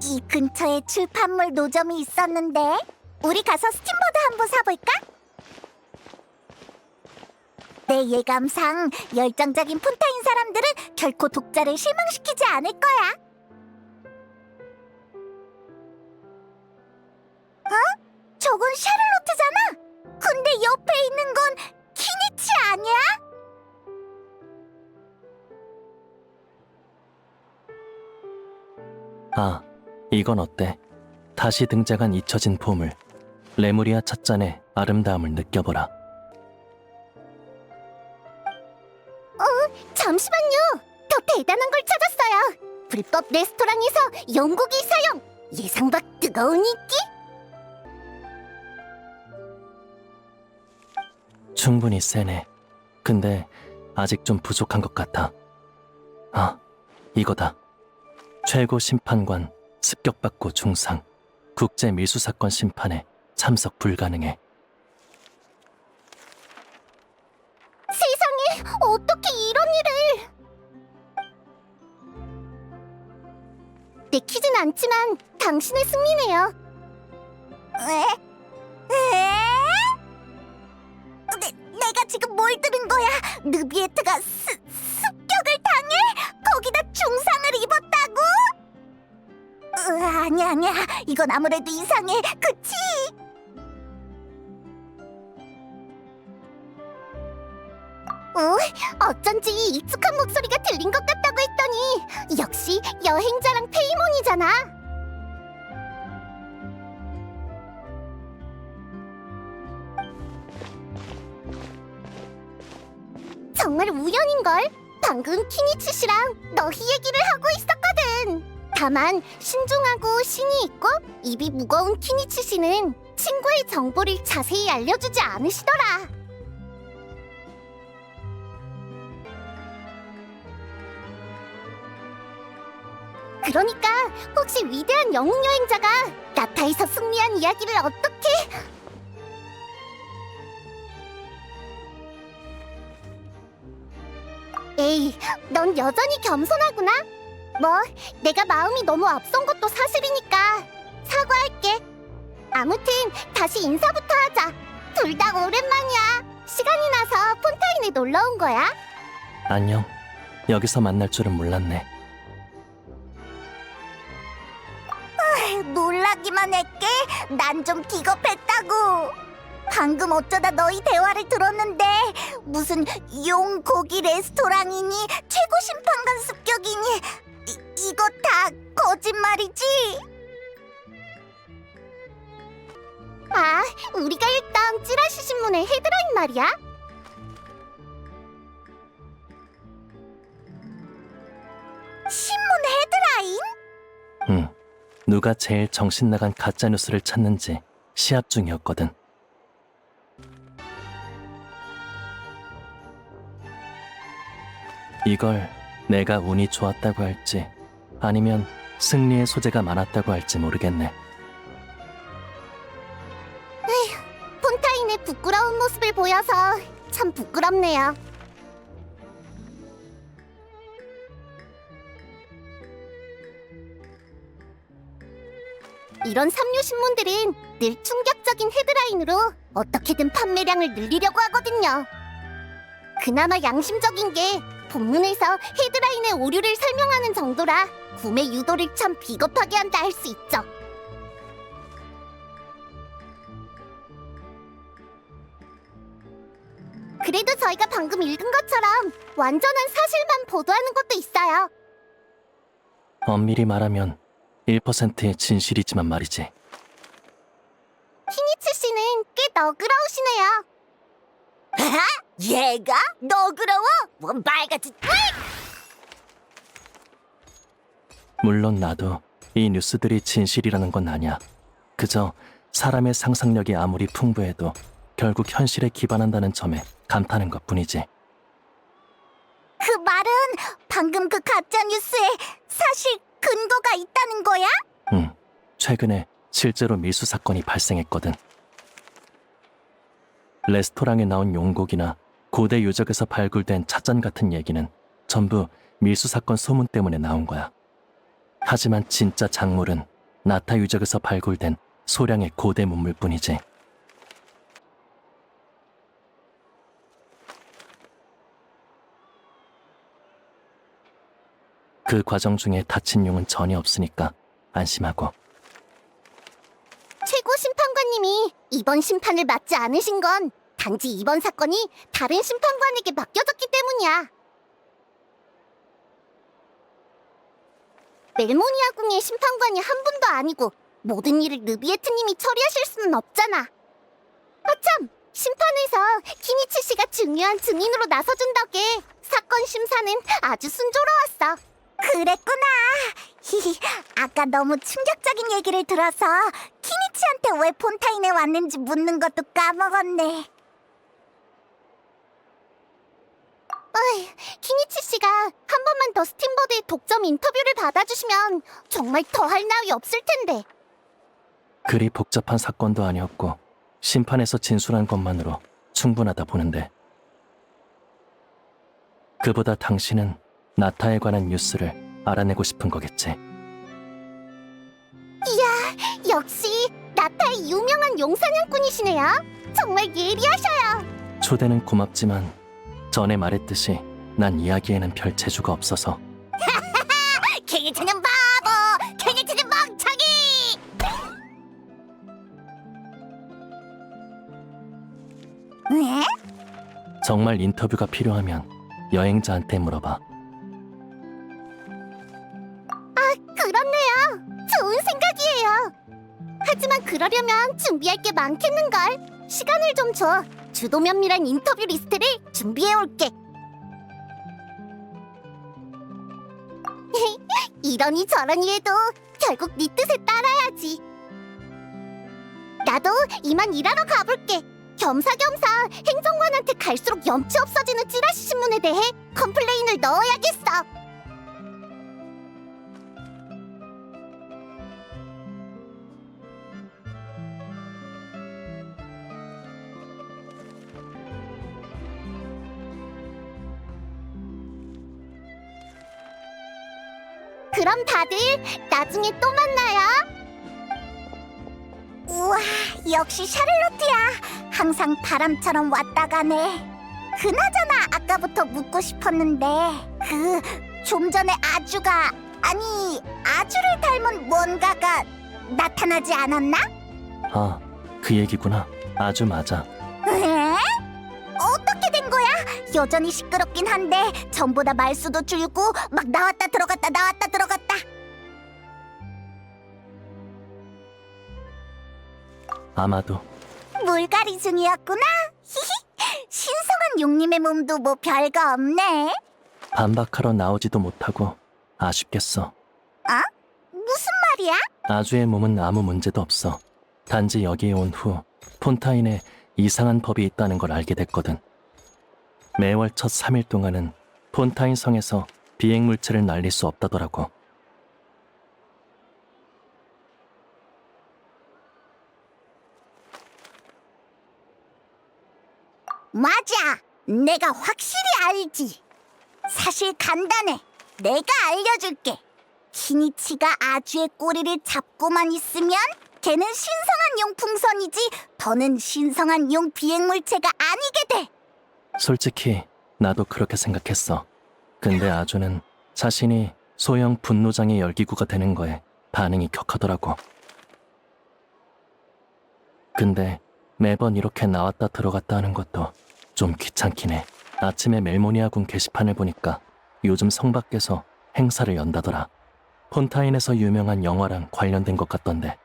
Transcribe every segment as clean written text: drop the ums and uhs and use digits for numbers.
이 근처에 출판물 노점이 있었는데 우리 가서 스팀보드 한번 사볼까? 내 예감상 열정적인 폰타인 사람들은 결코 독자를 실망시키지 않을 거야. 어? 저건 샤를로트잖아. 근데 옆에 있는 건 키니치 아니야? 아, 이건 어때? 다시 등장한 잊혀진 보물, 레무리아 찻잔의 아름다움을 느껴보라. 잠시만요. 더 대단한 걸 찾았어요. 불법 레스토랑에서 영국이 사용. 예상 밖 뜨거운 인기? 충분히 세네. 근데 아직 좀 부족한 것 같아. 아, 이거다. 최고 심판관 습격받고 중상. 국제 밀수사건 심판에 참석 불가능해. 세상에, 어떻게 이런 일을? 내키진 않지만 당신의 승리네요. 내가 지금 뭘 들은 거야? 느비에트가 습격을 당해? 거기다 중상을 입었다고? 아니야. 이건 아무래도 이상해. 그치? 어쩐지 익숙한 목소리가 들린 것 같다고 했더니 역시 여행자랑 페이몬이잖아. 정말 우연인걸? 방금 키니치 씨랑 너희 얘기를 하고 있었거든. 다만 신중하고 신이 있고 입이 무거운 키니치 씨는 친구의 정보를 자세히 알려주지 않으시더라. 그러니까 혹시 위대한 영웅 여행자가 나타에서 승리한 이야기를 어떻게... 에이, 넌 여전히 겸손하구나. 뭐, 내가 마음이 너무 앞선 것도 사실이니까 사과할게. 아무튼 다시 인사부터 하자. 둘 다 오랜만이야. 시간이 나서 폰타인에 놀러 온 거야? 안녕. 여기서 만날 줄은 몰랐네. 놀라기만 했게. 난 좀 기겁했다고. 방금 어쩌다 너희 대화를 들었는데 무슨 용고기 레스토랑이니 최고 심판관 습격이니 이거 다 거짓말이지? 아, 우리가 읽던 찌라시 신문의 헤드라인 말이야? 신문 헤드라인? 응. 누가 제일 정신나간 가짜뉴스를 찾는지 시합 중이었거든. 이걸 내가 운이 좋았다고 할지 아니면 승리의 소재가 많았다고 할지 모르겠네. 폰타인의 부끄러운 모습을 보여서 참 부끄럽네요. 이런 삼류 신문들은 늘 충격적인 헤드라인으로 어떻게든 판매량을 늘리려고 하거든요. 그나마 양심적인 게 본문에서 헤드라인의 오류를 설명하는 정도라 구매 유도를 참 비겁하게 한다 할 수 있죠. 그래도 저희가 방금 읽은 것처럼 완전한 사실만 보도하는 것도 있어요. 엄밀히 말하면 1%의 진실이지만 말이지. 키니치 씨는 꽤 너그러우시네요. 얘가? 너그러워? 뭔 말같은... 물론 나도 이 뉴스들이 진실이라는 건 아니야. 그저 사람의 상상력이 아무리 풍부해도 결국 현실에 기반한다는 점에 감탄한 것뿐이지. 그 말은 방금 그 가짜뉴스에 사실 근거가 있다는 거야? 응. 최근에 실제로 밀수 사건이 발생했거든. 레스토랑에 나온 용곡이나 고대 유적에서 발굴된 찻잔 같은 얘기는 전부 밀수 사건 소문 때문에 나온 거야. 하지만 진짜 작물은 나타 유적에서 발굴된 소량의 고대 문물뿐이지. 그 과정 중에 다친 용은 전혀 없으니까 안심하고. 최고 심판관님이 이번 심판을 맡지 않으신 건 단지 이번 사건이 다른 심판관에게 맡겨졌기 때문이야. 멜모니아궁의 심판관이 한 분도 아니고 모든 일을 느비에트님이 처리하실 수는 없잖아. 아참, 심판에서 키니치 씨가 중요한 증인으로 나서준 덕에 사건 심사는 아주 순조로웠어. 그랬구나. 히히, 아까 너무 충격적인 얘기를 들어서 키니치한테 왜 폰타인에 왔는지 묻는 것도 까먹었네. 어이, 키니치 씨가 한 번만 더 스팀버드의 독점 인터뷰를 받아주시면 정말 더 할 나위 없을 텐데. 그리 복잡한 사건도 아니었고 심판에서 진술한 것만으로 충분하다 보는데. 그보다 당신은 나타에 관한 뉴스를 알아내고 싶은 거겠지. 이야, 역시 나타의 유명한 용사냥꾼이시네요. 정말 예리하셔요. 초대는 고맙지만 전에 말했듯이 난 이야기에는 별 재주가 없어서. 키니치는 바보! 키니치는 멍청이! 네? 정말 인터뷰가 필요하면 여행자한테 물어봐. 그렇네요. 좋은 생각이에요. 하지만 그러려면 준비할 게 많겠는걸. 시간을 좀 줘. 주도 면밀한 인터뷰 리스트를 준비해올게. 이러니 저러니 해도 결국 네 뜻에 따라야지. 나도 이만 일하러 가볼게. 겸사겸사 행정관한테 갈수록 염치 없어지는 찌라시 신문에 대해 컴플레인을 넣어야겠어. 그럼 다들 나중에 또 만나요. 우와, 역시 샤를로트야. 항상 바람처럼 왔다 가네. 그나저나 아까부터 묻고 싶었는데 좀 전에 아주를 닮은 뭔가가 나타나지 않았나? 아, 그 얘기구나. 아주 맞아. 에? 어떻게 된 거야? 여전히 시끄럽긴 한데 전보다 말수도 줄고 막 나왔다 들어갔다 나왔다 들어갔다. 아마도. 물갈이 중이었구나. 히히. 신성한 용님의 몸도 뭐 별거 없네. 반박하러 나오지도 못하고 아쉽겠어. 무슨 말이야? 아주의 몸은 아무 문제도 없어. 단지 여기에 온 후 폰타인에 이상한 법이 있다는 걸 알게 됐거든. 매월 첫 3일 동안은 폰타인 성에서 비행물체를 날릴 수 없다더라고. 맞아. 내가 확실히 알지. 사실 간단해. 내가 알려줄게. 키니치가 아주의 꼬리를 잡고만 있으면 걔는 신성한 용 풍선이지 더는 신성한 용 비행물체가 아니게 돼. 솔직히 나도 그렇게 생각했어. 근데 아주는 자신이 소형 분노장의 열기구가 되는 거에 반응이 격하더라고. 근데 매번 이렇게 나왔다 들어갔다 하는 것도 좀 귀찮긴 해. 아침에 멜모니아궁 게시판을 보니까 요즘 성 밖에서 행사를 연다더라. 폰타인에서 유명한 영화랑 관련된 것 같던데.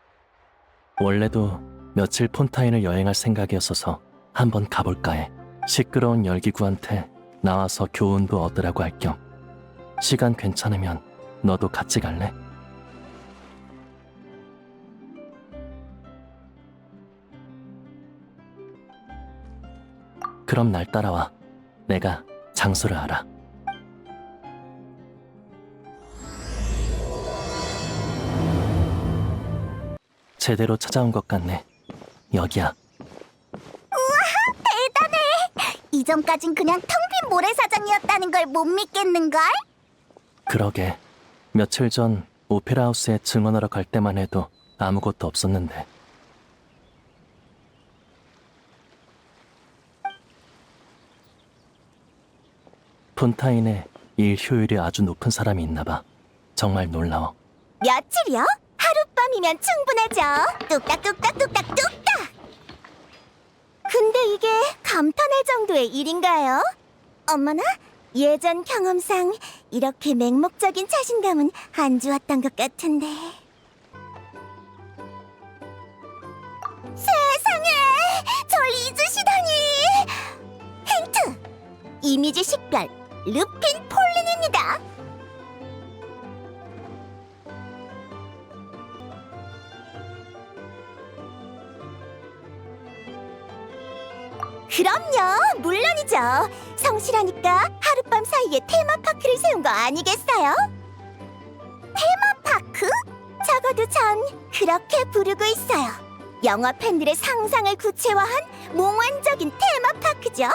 원래도 며칠 폰타인을 여행할 생각이었어서 한번 가볼까 해. 시끄러운 열기구한테 나와서 교훈도 얻으라고 할 겸. 시간 괜찮으면 너도 같이 갈래? 그럼 날 따라와. 내가 장소를 알아. 제대로 찾아온 것 같네. 여기야. 이전까진 그냥 텅 빈 모래사장이었다는 걸 못 믿겠는걸? 그러게. 며칠 전 오페라 하우스에 증언하러 갈 때만 해도 아무것도 없었는데. 폰타인에 일 효율이 아주 높은 사람이 있나 봐. 정말 놀라워. 며칠이요? 하룻밤이면 충분하죠. 뚝딱뚝딱뚝딱뚝딱. 근데 이게 감탄할 정도의 일인가요? 어머나, 예전 경험상 이렇게 맹목적인 자신감은 안 좋았던 것 같은데. 세상에, 절 잊으시다니. 힌트! 이미지 식별, 르핀 폴린입니다. 그럼요, 물론이죠. 성실하니까 하룻밤 사이에 테마파크를 세운 거 아니겠어요? 테마파크? 적어도 전 그렇게 부르고 있어요. 영화 팬들의 상상을 구체화한 몽환적인 테마파크죠.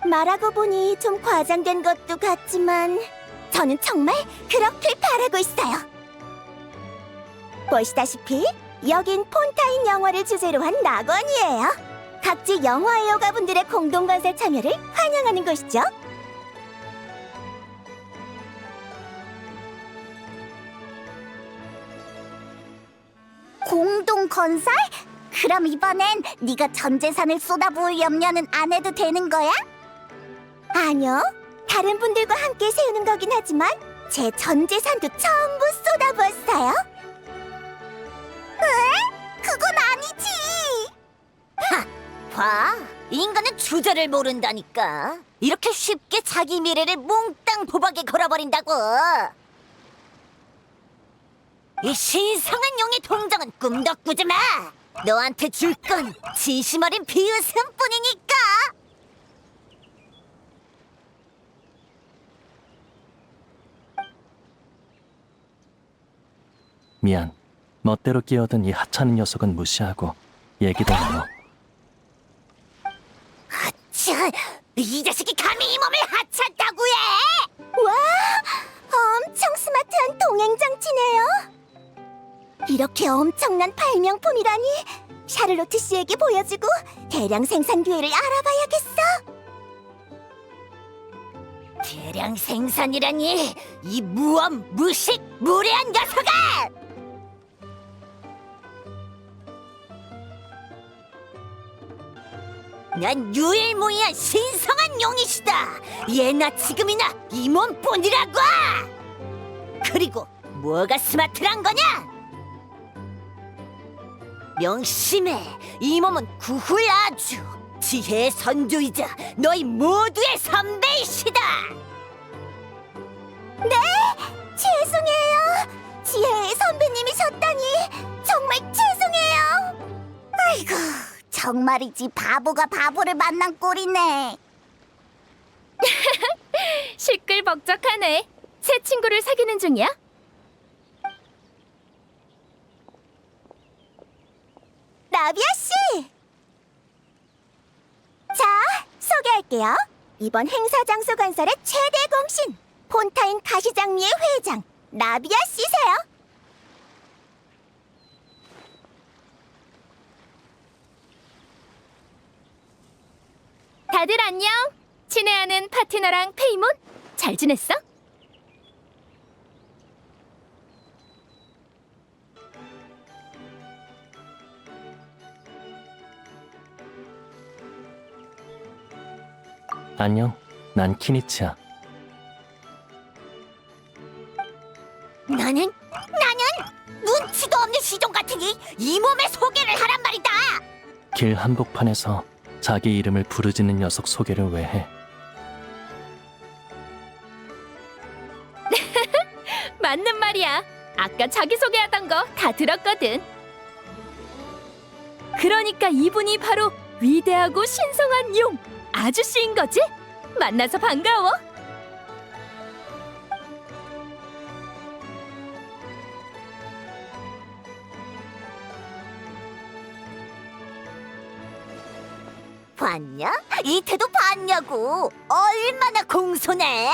말하고 보니 좀 과장된 것도 같지만 저는 정말 그렇게 바라고 있어요. 보시다시피 여긴 폰타인 영화를 주제로 한 낙원이에요. 각지 영화 애호가분들의 공동건설 참여를 환영하는 곳이죠. 공동건설? 그럼 이번엔 네가 전 재산을 쏟아부을 염려는 안 해도 되는 거야? 아니요. 다른 분들과 함께 세우는 거긴 하지만 제 전 재산도 전부 쏟아부었어요. 에? 그건 아니지. 하, 봐. 인간은 주저를 모른다니까. 이렇게 쉽게 자기 미래를 몽땅 도박에 걸어버린다고. 이 신성한 용의 동정은 꿈도 꾸지 마. 너한테 줄 건 진심 어린 비웃음뿐이니까. 미안. 멋대로 끼어든 이 하찮은 녀석은 무시하고 얘기도 나눠. 아차! 이 자식이 감히 이 몸을 하찮다고 해! 와! 엄청 스마트한 동행장치네요. 이렇게 엄청난 발명품이라니 샤를로트 씨에게 보여주고 대량 생산 기회를 알아봐야겠어. 대량 생산이라니 이 무엄, 무식, 무례한 녀석아! 난 유일무이한 신성한 용이시다. 예나 지금이나 이 몸뿐이라고. 그리고 뭐가 스마트란 거냐? 명심해. 이 몸은 구후의 아주 지혜의 선조이자 너희 모두의 선배이시다. 네, 죄송해요. 지혜의 선배님이셨다니 정말 죄송해요. 아이고, 정말이지 바보가 바보를 만난 꼴이네. 시끌벅적하네. 새 친구를 사귀는 중이야? 나비아 씨! 자, 소개할게요. 이번 행사 장소 건설의 최대 공신, 폰타인 가시장미의 회장, 나비아 씨세요. 다들 안녕. 친애하는 파트너랑 페이몬 잘 지냈어? 안녕. 난 키니치야. 나는 눈치도 없는 시종 같으니 이 몸의 소개를 하란 말이다. 길 한복판에서 자기 이름을 부르짖는 녀석 소개를 왜 해? 맞는 말이야. 아까 자기소개하던 거 다 들었거든. 그러니까 이분이 바로 위대하고 신성한 용 아주씨인 거지? 만나서 반가워. 봤냐? 이 태도 봤냐고. 얼마나 공손해.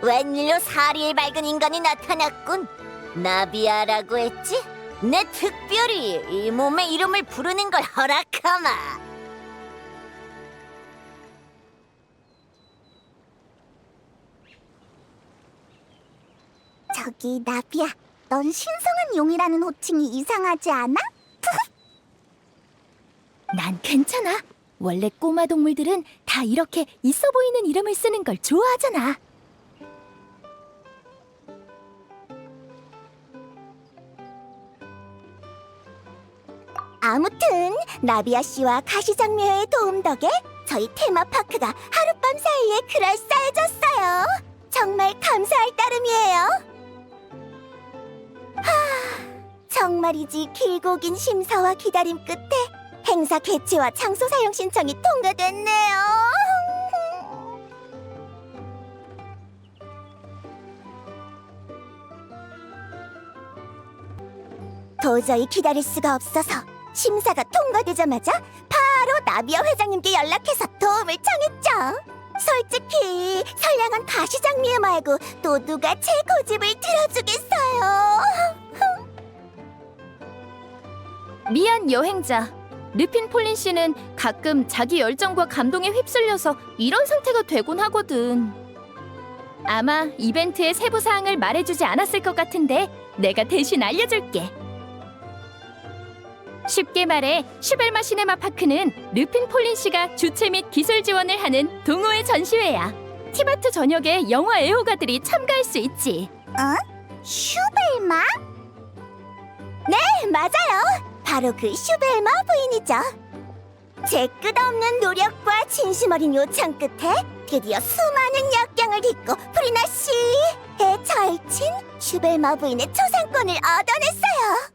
웬일로 사리에 밝은 인간이 나타났군. 나비아라고 했지? 내 특별히 이 몸의 이름을 부르는 걸 허락하마. 저기 나비야, 넌 신성한 용이라는 호칭이 이상하지 않아? 난 괜찮아. 원래 꼬마 동물들은 다 이렇게 있어 보이는 이름을 쓰는 걸 좋아하잖아. 아무튼 나비아 씨와 가시장미회의 도움 덕에 저희 테마파크가 하룻밤 사이에 그럴싸해졌어요. 정말 감사할 따름이에요. 정말이지 길고 긴 심사와 기다림 끝에 행사 개최와 장소 사용 신청이 통과됐네요. 도저히 기다릴 수가 없어서 심사가 통과되자마자 바로 나비아 회장님께 연락해서 도움을 청했죠. 솔직히 선량한 가시장미애 말고 또 누가 제 고집을 들어주겠어요. 미안 여행자. 르핀 폴린 씨는 가끔 자기 열정과 감동에 휩쓸려서 이런 상태가 되곤 하거든. 아마 이벤트의 세부 사항을 말해주지 않았을 것 같은데 내가 대신 알려줄게. 쉽게 말해 슈벨마 시네마 파크는 르핀 폴린 씨가 주최 및 기술 지원을 하는 동호회 전시회야. 티바트 전역에 영화 애호가들이 참가할 수 있지. 슈벨마? 네, 맞아요. 바로 그 슈벨마 부인이죠. 제 끝없는 노력과 진심 어린 요청 끝에 드디어 수많은 역경을 딛고 프리나 씨의 절친 슈벨마 부인의 초상권을 얻어냈어요.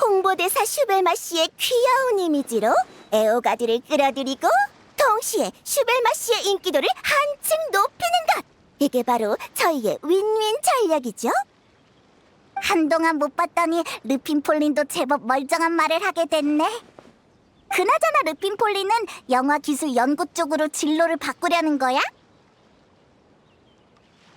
홍보대사 슈벨마 씨의 귀여운 이미지로 애호가들을 끌어들이고 동시에 슈벨마 씨의 인기도를 한층 높이는 것! 이게 바로 저희의 윈윈 전략이죠. 한동안 못 봤더니 르핀 폴린도 제법 멀쩡한 말을 하게 됐네. 그나저나 르핀 폴린은 영화 기술 연구 쪽으로 진로를 바꾸려는 거야?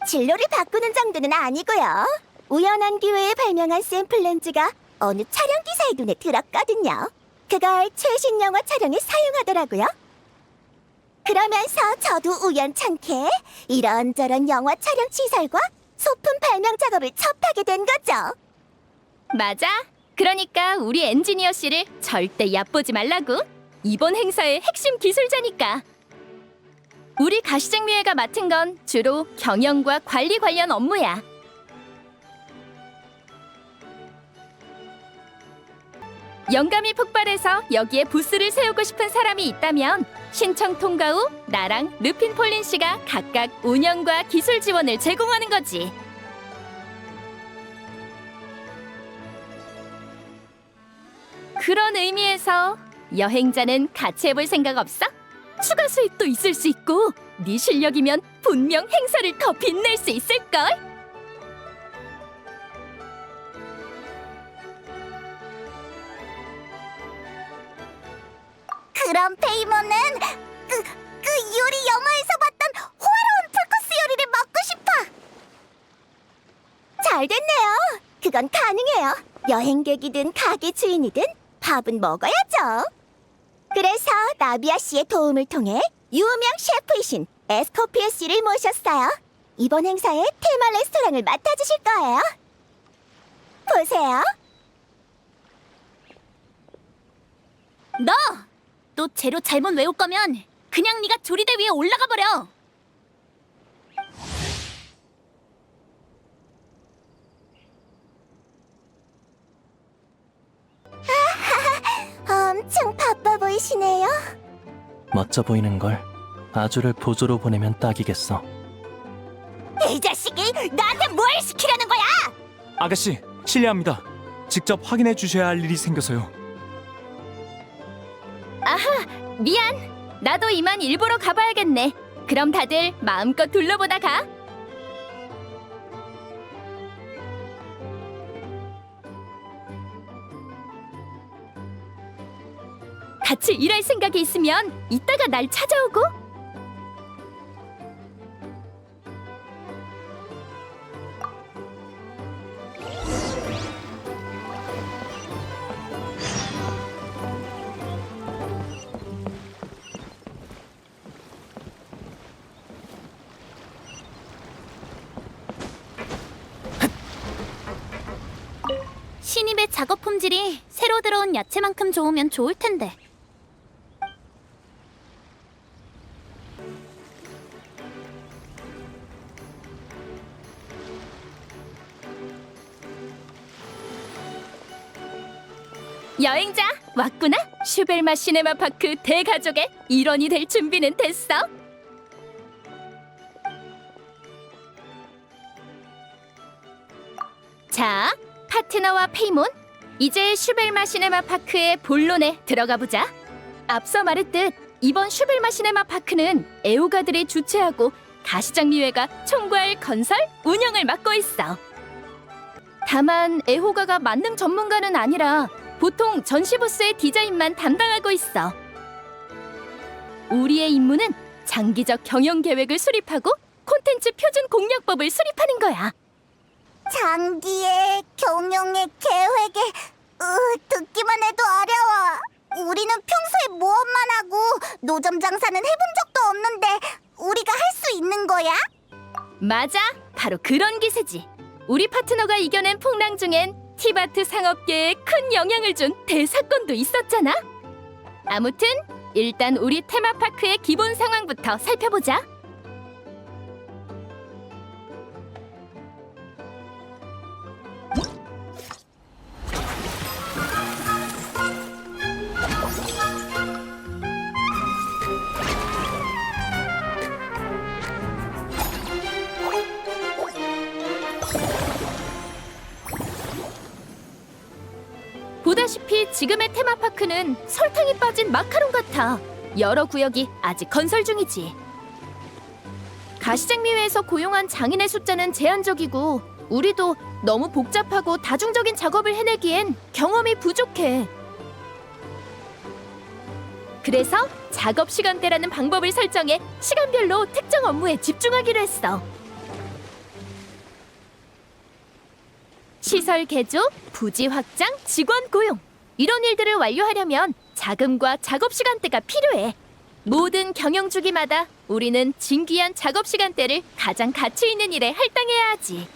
진로를 바꾸는 정도는 아니고요. 우연한 기회에 발명한 샘플 렌즈가 어느 촬영 기사의 눈에 들었거든요. 그걸 최신 영화 촬영에 사용하더라고요. 그러면서 저도 우연찮게 이런저런 영화 촬영 시설과 소품 발명 작업을 접하게 된 거죠. 맞아. 그러니까 우리 엔지니어 씨를 절대 얕보지 말라고. 이번 행사의 핵심 기술자니까. 우리 가시장미회가 맡은 건 주로 경영과 관리 관련 업무야. 영감이 폭발해서 여기에 부스를 세우고 싶은 사람이 있다면 신청 통과 후 나랑 르핀 폴린 씨가 각각 운영과 기술 지원을 제공하는 거지. 그런 의미에서 여행자는 같이 해볼 생각 없어? 추가 수익도 있을 수 있고 네 실력이면 분명 행사를 더 빛낼 수 있을걸? 그럼 페이모는 그 요리 영화에서 봤던 호화로운 풀코스 요리를 먹고 싶어. 잘 됐네요. 그건 가능해요. 여행객이든 가게 주인이든 밥은 먹어야죠. 그래서 나비아 씨의 도움을 통해 유명 셰프이신 에스코피에 씨를 모셨어요. 이번 행사에 테마 레스토랑을 맡아주실 거예요. 보세요. 또 재료 잘못 외울 거면 그냥 네가 조리대 위에 올라가 버려. 엄청 바빠 보이시네요. 멋져 보이는 걸 아주를 보조로 보내면 딱이겠어. 이 자식이 나한테 뭘 시키려는 거야? 아가씨, 실례합니다. 직접 확인해 주셔야 할 일이 생겨서요. 미안. 나도 이만 일보러 가봐야겠네. 그럼 다들 마음껏 둘러보다 가. 같이 일할 생각이 있으면 이따가 날 찾아오고. 신입의 작업 품질이 새로 들어온 야채만큼 좋으면 좋을 텐데. 여행자 왔구나. 슈벨마 시네마파크 대가족의 일원이 될 준비는 됐어. 자, 파트너와 페이몬, 이제 슈벨마 시네마파크의 본론에 들어가 보자. 앞서 말했듯 이번 슈벨마 시네마파크는 애호가들이 주최하고 가시장미회가 총괄 건설, 운영을 맡고 있어. 다만 애호가가 만능 전문가는 아니라 보통 전시부스의 디자인만 담당하고 있어. 우리의 임무는 장기적 경영 계획을 수립하고 콘텐츠 표준 공략법을 수립하는 거야. 장기의 경영의 계획에 듣기만 해도 어려워. 우리는 평소에 모험만 하고 노점 장사는 해본 적도 없는데 우리가 할 수 있는 거야? 맞아, 바로 그런 기세지. 우리 파트너가 이겨낸 풍랑 중엔 티바트 상업계에 큰 영향을 준 대사건도 있었잖아. 아무튼 일단 우리 테마파크의 기본 상황부터 살펴보자. 보다시피 지금의 테마파크는 설탕이 빠진 마카롱 같아. 여러 구역이 아직 건설 중이지. 가시장미회에서 고용한 장인의 숫자는 제한적이고 우리도 너무 복잡하고 다중적인 작업을 해내기엔 경험이 부족해. 그래서 작업 시간대라는 방법을 설정해 시간별로 특정 업무에 집중하기로 했어. 시설 개조, 부지 확장, 직원 고용, 이런 일들을 완료하려면 자금과 작업 시간대가 필요해. 모든 경영 주기마다 우리는 진귀한 작업 시간대를 가장 가치 있는 일에 할당해야 하지.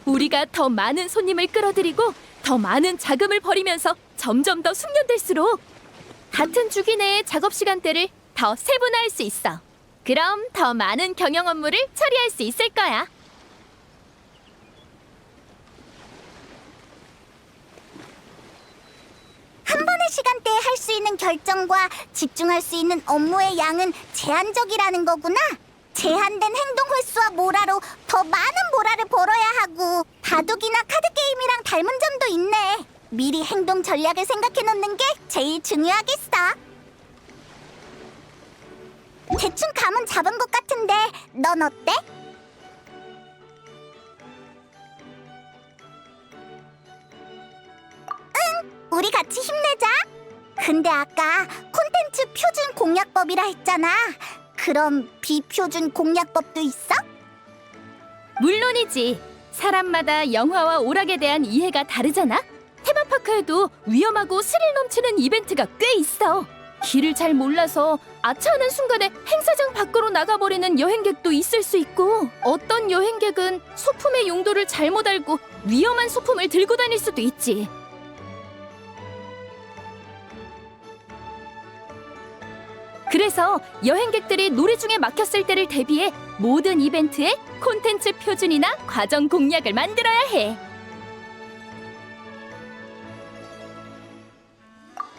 우리가 더 많은 손님을 끌어들이고 더 많은 자금을 벌이면서 점점 더 숙련될수록 같은 주기 내의 작업 시간대를 더 세분화할 수 있어. 그럼 더 많은 경영 업무를 처리할 수 있을 거야. 한 번의 시간대에 할 수 있는 결정과 집중할 수 있는 업무의 양은 제한적이라는 거구나. 제한된 행동 횟수와 모라로 더 많은 모라를 벌어야 하고 바둑이나 카드 게임이랑 닮은 점도 있네. 미리 행동 전략을 생각해 놓는 게 제일 중요하겠어. 대충 감은 잡은 것 같은데 넌 어때? 우리 같이 힘내자. 근데 아까 콘텐츠 표준 공략법이라 했잖아. 그럼 비표준 공략법도 있어? 물론이지. 사람마다 영화와 오락에 대한 이해가 다르잖아. 테마파크에도 위험하고 스릴 넘치는 이벤트가 꽤 있어. 길을 잘 몰라서 아차하는 순간에 행사장 밖으로 나가버리는 여행객도 있을 수 있고, 어떤 여행객은 소품의 용도를 잘못 알고 위험한 소품을 들고 다닐 수도 있지. 그래서 여행객들이 놀이 중에 막혔을 때를 대비해 모든 이벤트에 콘텐츠 표준이나 과정 공략을 만들어야 해.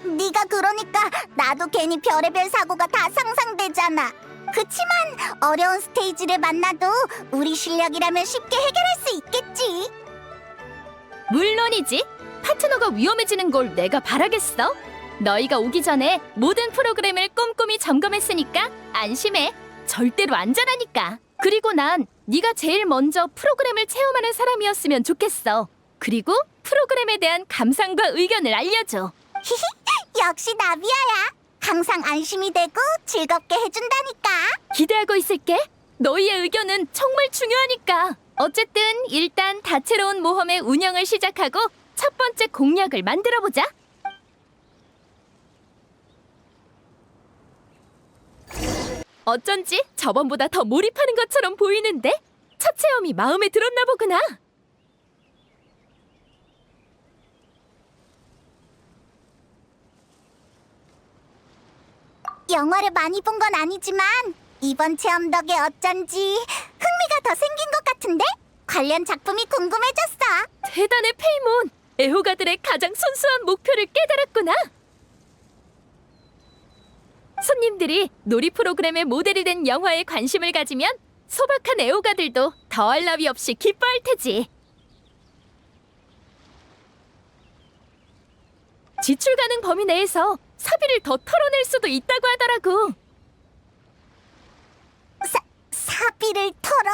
네가 그러니까 나도 괜히 별의별 사고가 다 상상되잖아. 그치만 어려운 스테이지를 만나도 우리 실력이라면 쉽게 해결할 수 있겠지. 물론이지. 파트너가 위험해지는 걸 내가 바라겠어? 너희가 오기 전에 모든 프로그램을 꼼꼼히 점검했으니까 안심해. 절대로 안전하니까. 그리고 난 네가 제일 먼저 프로그램을 체험하는 사람이었으면 좋겠어. 그리고 프로그램에 대한 감상과 의견을 알려줘. 역시 나비야야. 항상 안심이 되고 즐겁게 해준다니까. 기대하고 있을게. 너희의 의견은 정말 중요하니까. 어쨌든 일단 다채로운 모험의 운영을 시작하고 첫 번째 공략을 만들어보자. 어쩐지 저번보다 더 몰입하는 것처럼 보이는데? 첫 체험이 마음에 들었나 보구나. 영화를 많이 본 건 아니지만 이번 체험 덕에 어쩐지 흥미가 더 생긴 것 같은데? 관련 작품이 궁금해졌어. 대단해, 페이몬. 애호가들의 가장 순수한 목표를 깨달았구나. 손님들이 놀이 프로그램의 모델이 된 영화에 관심을 가지면 소박한 애호가들도 더할 나위 없이 기뻐할 테지. 지출 가능 범위 내에서 사비를 더 털어낼 수도 있다고 하더라고. 사비를 털어?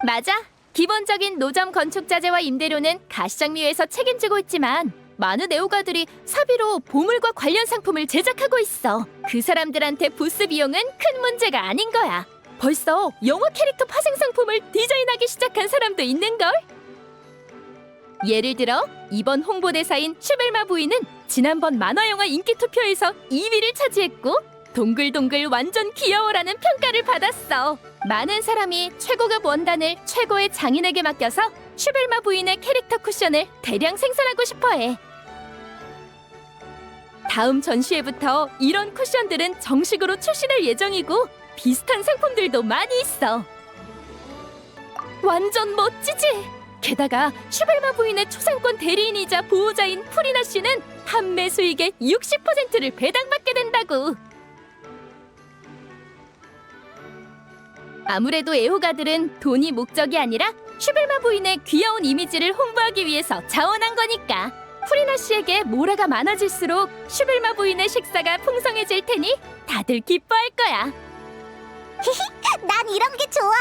맞아. 기본적인 노점 건축 자재와 임대료는 가시장미회에서 책임지고 있지만 많은 애호가들이 사비로 보물과 관련 상품을 제작하고 있어. 그 사람들한테 부스 비용은 큰 문제가 아닌 거야. 벌써 영화 캐릭터 파생 상품을 디자인하기 시작한 사람도 있는걸? 예를 들어 이번 홍보대사인 슈벨마 부인은 지난번 만화영화 인기 투표에서 2위를 차지했고 동글동글 완전 귀여워라는 평가를 받았어. 많은 사람이 최고급 원단을 최고의 장인에게 맡겨서 슈벨마 부인의 캐릭터 쿠션을 대량 생산하고 싶어해. 다음 전시회부터 이런 쿠션들은 정식으로 출시될 예정이고 비슷한 상품들도 많이 있어. 완전 멋지지? 게다가 슈벨마 부인의 초상권 대리인이자 보호자인 프리나 씨는 판매 수익의 60%를 배당받게 된다고. 아무래도 애호가들은 돈이 목적이 아니라 슈벨마 부인의 귀여운 이미지를 홍보하기 위해서 자원한 거니까. 프리나 씨에게 모라가 많아질수록 슈벨마 부인의 식사가 풍성해질 테니 다들 기뻐할 거야. 난 이런 게 좋아.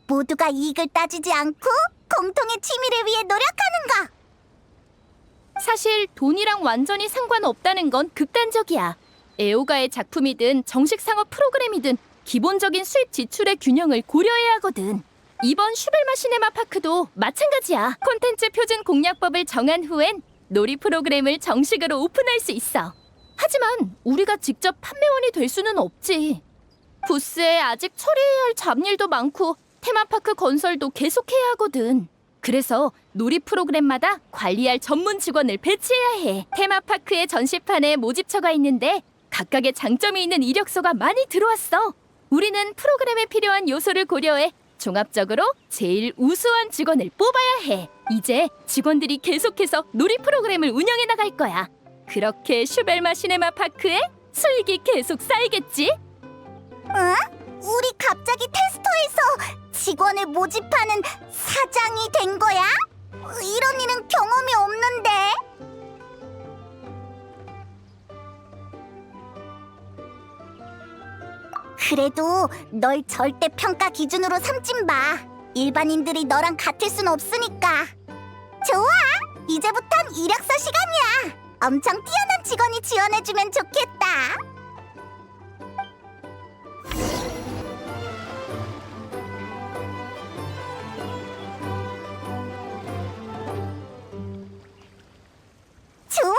모두가 이익을 따지지 않고 공통의 취미를 위해 노력하는 거. 사실 돈이랑 완전히 상관없다는 건 극단적이야. 애호가의 작품이든 정식 상업 프로그램이든 기본적인 수입 지출의 균형을 고려해야 하거든. 이번 슈벨마 시네마 파크도 마찬가지야. 콘텐츠 표준 공략법을 정한 후엔 놀이 프로그램을 정식으로 오픈할 수 있어. 하지만 우리가 직접 판매원이 될 수는 없지. 부스에 아직 처리해야 할 잡일도 많고 테마파크 건설도 계속해야 하거든. 그래서 놀이 프로그램마다 관리할 전문 직원을 배치해야 해. 테마파크의 전시판에 모집처가 있는데 각각의 장점이 있는 이력서가 많이 들어왔어. 우리는 프로그램에 필요한 요소를 고려해 종합적으로 제일 우수한 직원을 뽑아야 해. 이제 직원들이 계속해서 놀이 프로그램을 운영해 나갈 거야. 그렇게 슈벨마 시네마 파크에 수익이 계속 쌓이겠지? 응? 우리 갑자기 테스터에서 직원을 모집하는 사장이 된 거야? 이런 일은 경험이 없는데. 그래도 널 절대 평가 기준으로 삼진 마. 일반인들이 너랑 같을 순 없으니까. 좋아! 이제부턴 이력서 시간이야. 엄청 뛰어난 직원이 지원해주면 좋겠다. 좋아!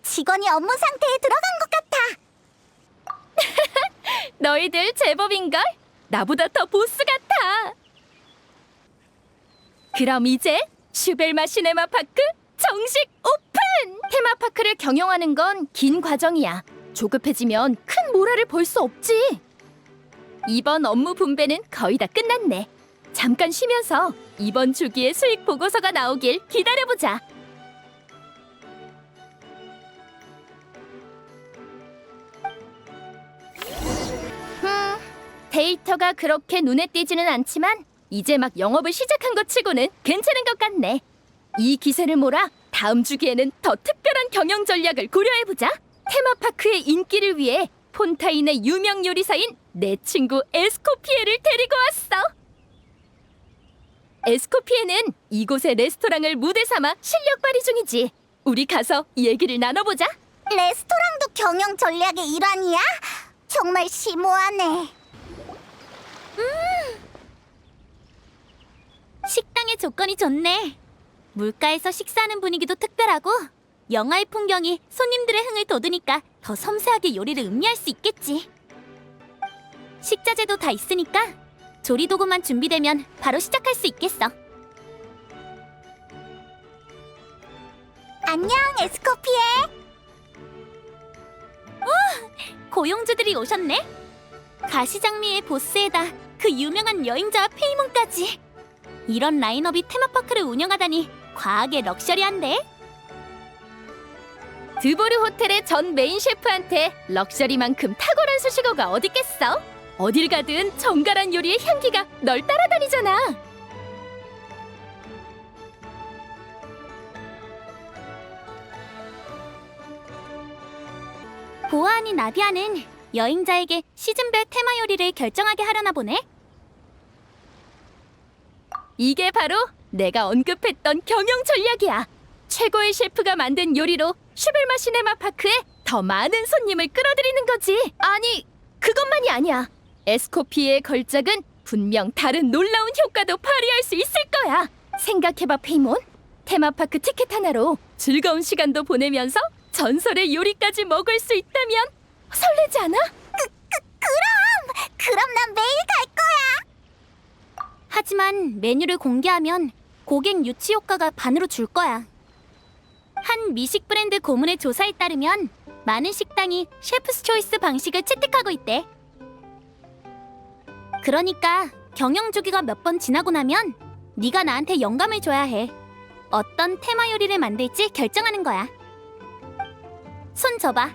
직원이 업무 상태에 들어간 것 같아. 너희들 제법인걸? 나보다 더 보스 같아. 그럼 이제 슈벨마 시네마 파크 정식 오픈! 테마파크를 경영하는 건 긴 과정이야. 조급해지면 큰 모라를 볼 수 없지. 이번 업무 분배는 거의 다 끝났네. 잠깐 쉬면서 이번 주기의 수익 보고서가 나오길 기다려보자. 데이터가 그렇게 눈에 띄지는 않지만 이제 막 영업을 시작한 것 치고는 괜찮은 것 같네. 이 기세를 몰아 다음 주기에는 더 특별한 경영 전략을 고려해보자. 테마파크의 인기를 위해 폰타인의 유명 요리사인 내 친구 에스코피에를 데리고 왔어. 에스코피에는 이곳의 레스토랑을 무대 삼아 실력 발휘 중이지. 우리 가서 얘기를 나눠보자. 레스토랑도 경영 전략의 일환이야? 정말 심오하네. 식당의 조건이 좋네. 물가에서 식사하는 분위기도 특별하고 영화의 풍경이 손님들의 흥을 돋우니까 더 섬세하게 요리를 음미할 수 있겠지. 식자재도 다 있으니까 조리 도구만 준비되면 바로 시작할 수 있겠어. 안녕, 에스코피에. 고용주들이 오셨네. 가시장미의 보스에다 그 유명한 여행자와 페이몬까지. 이런 라인업이 테마파크를 운영하다니 과하게 럭셔리한데? 드보르 호텔의 전 메인 셰프한테 럭셔리만큼 탁월한 수식어가 어딨겠어? 어딜 가든 정갈한 요리의 향기가 널 따라다니잖아. 보아하니 나비아는 여행자에게 시즌별 테마 요리를 결정하게 하려나 보네. 이게 바로 내가 언급했던 경영 전략이야. 최고의 셰프가 만든 요리로 슈벨마 시네마파크에 더 많은 손님을 끌어들이는 거지. 아니, 그것만이 아니야. 에스코피의 걸작은 분명 다른 놀라운 효과도 발휘할 수 있을 거야. 생각해봐, 페이몬. 테마파크 티켓 하나로 즐거운 시간도 보내면서 전설의 요리까지 먹을 수 있다면 설레지 않아? 그럼 난 매일 갈 거야. 하지만 메뉴를 공개하면 고객 유치 효과가 반으로 줄 거야. 한 미식 브랜드 고문의 조사에 따르면 많은 식당이 셰프스 초이스 방식을 채택하고 있대. 그러니까 경영 주기가 몇 번 지나고 나면 네가 나한테 영감을 줘야 해. 어떤 테마 요리를 만들지 결정하는 거야. 손 줘봐.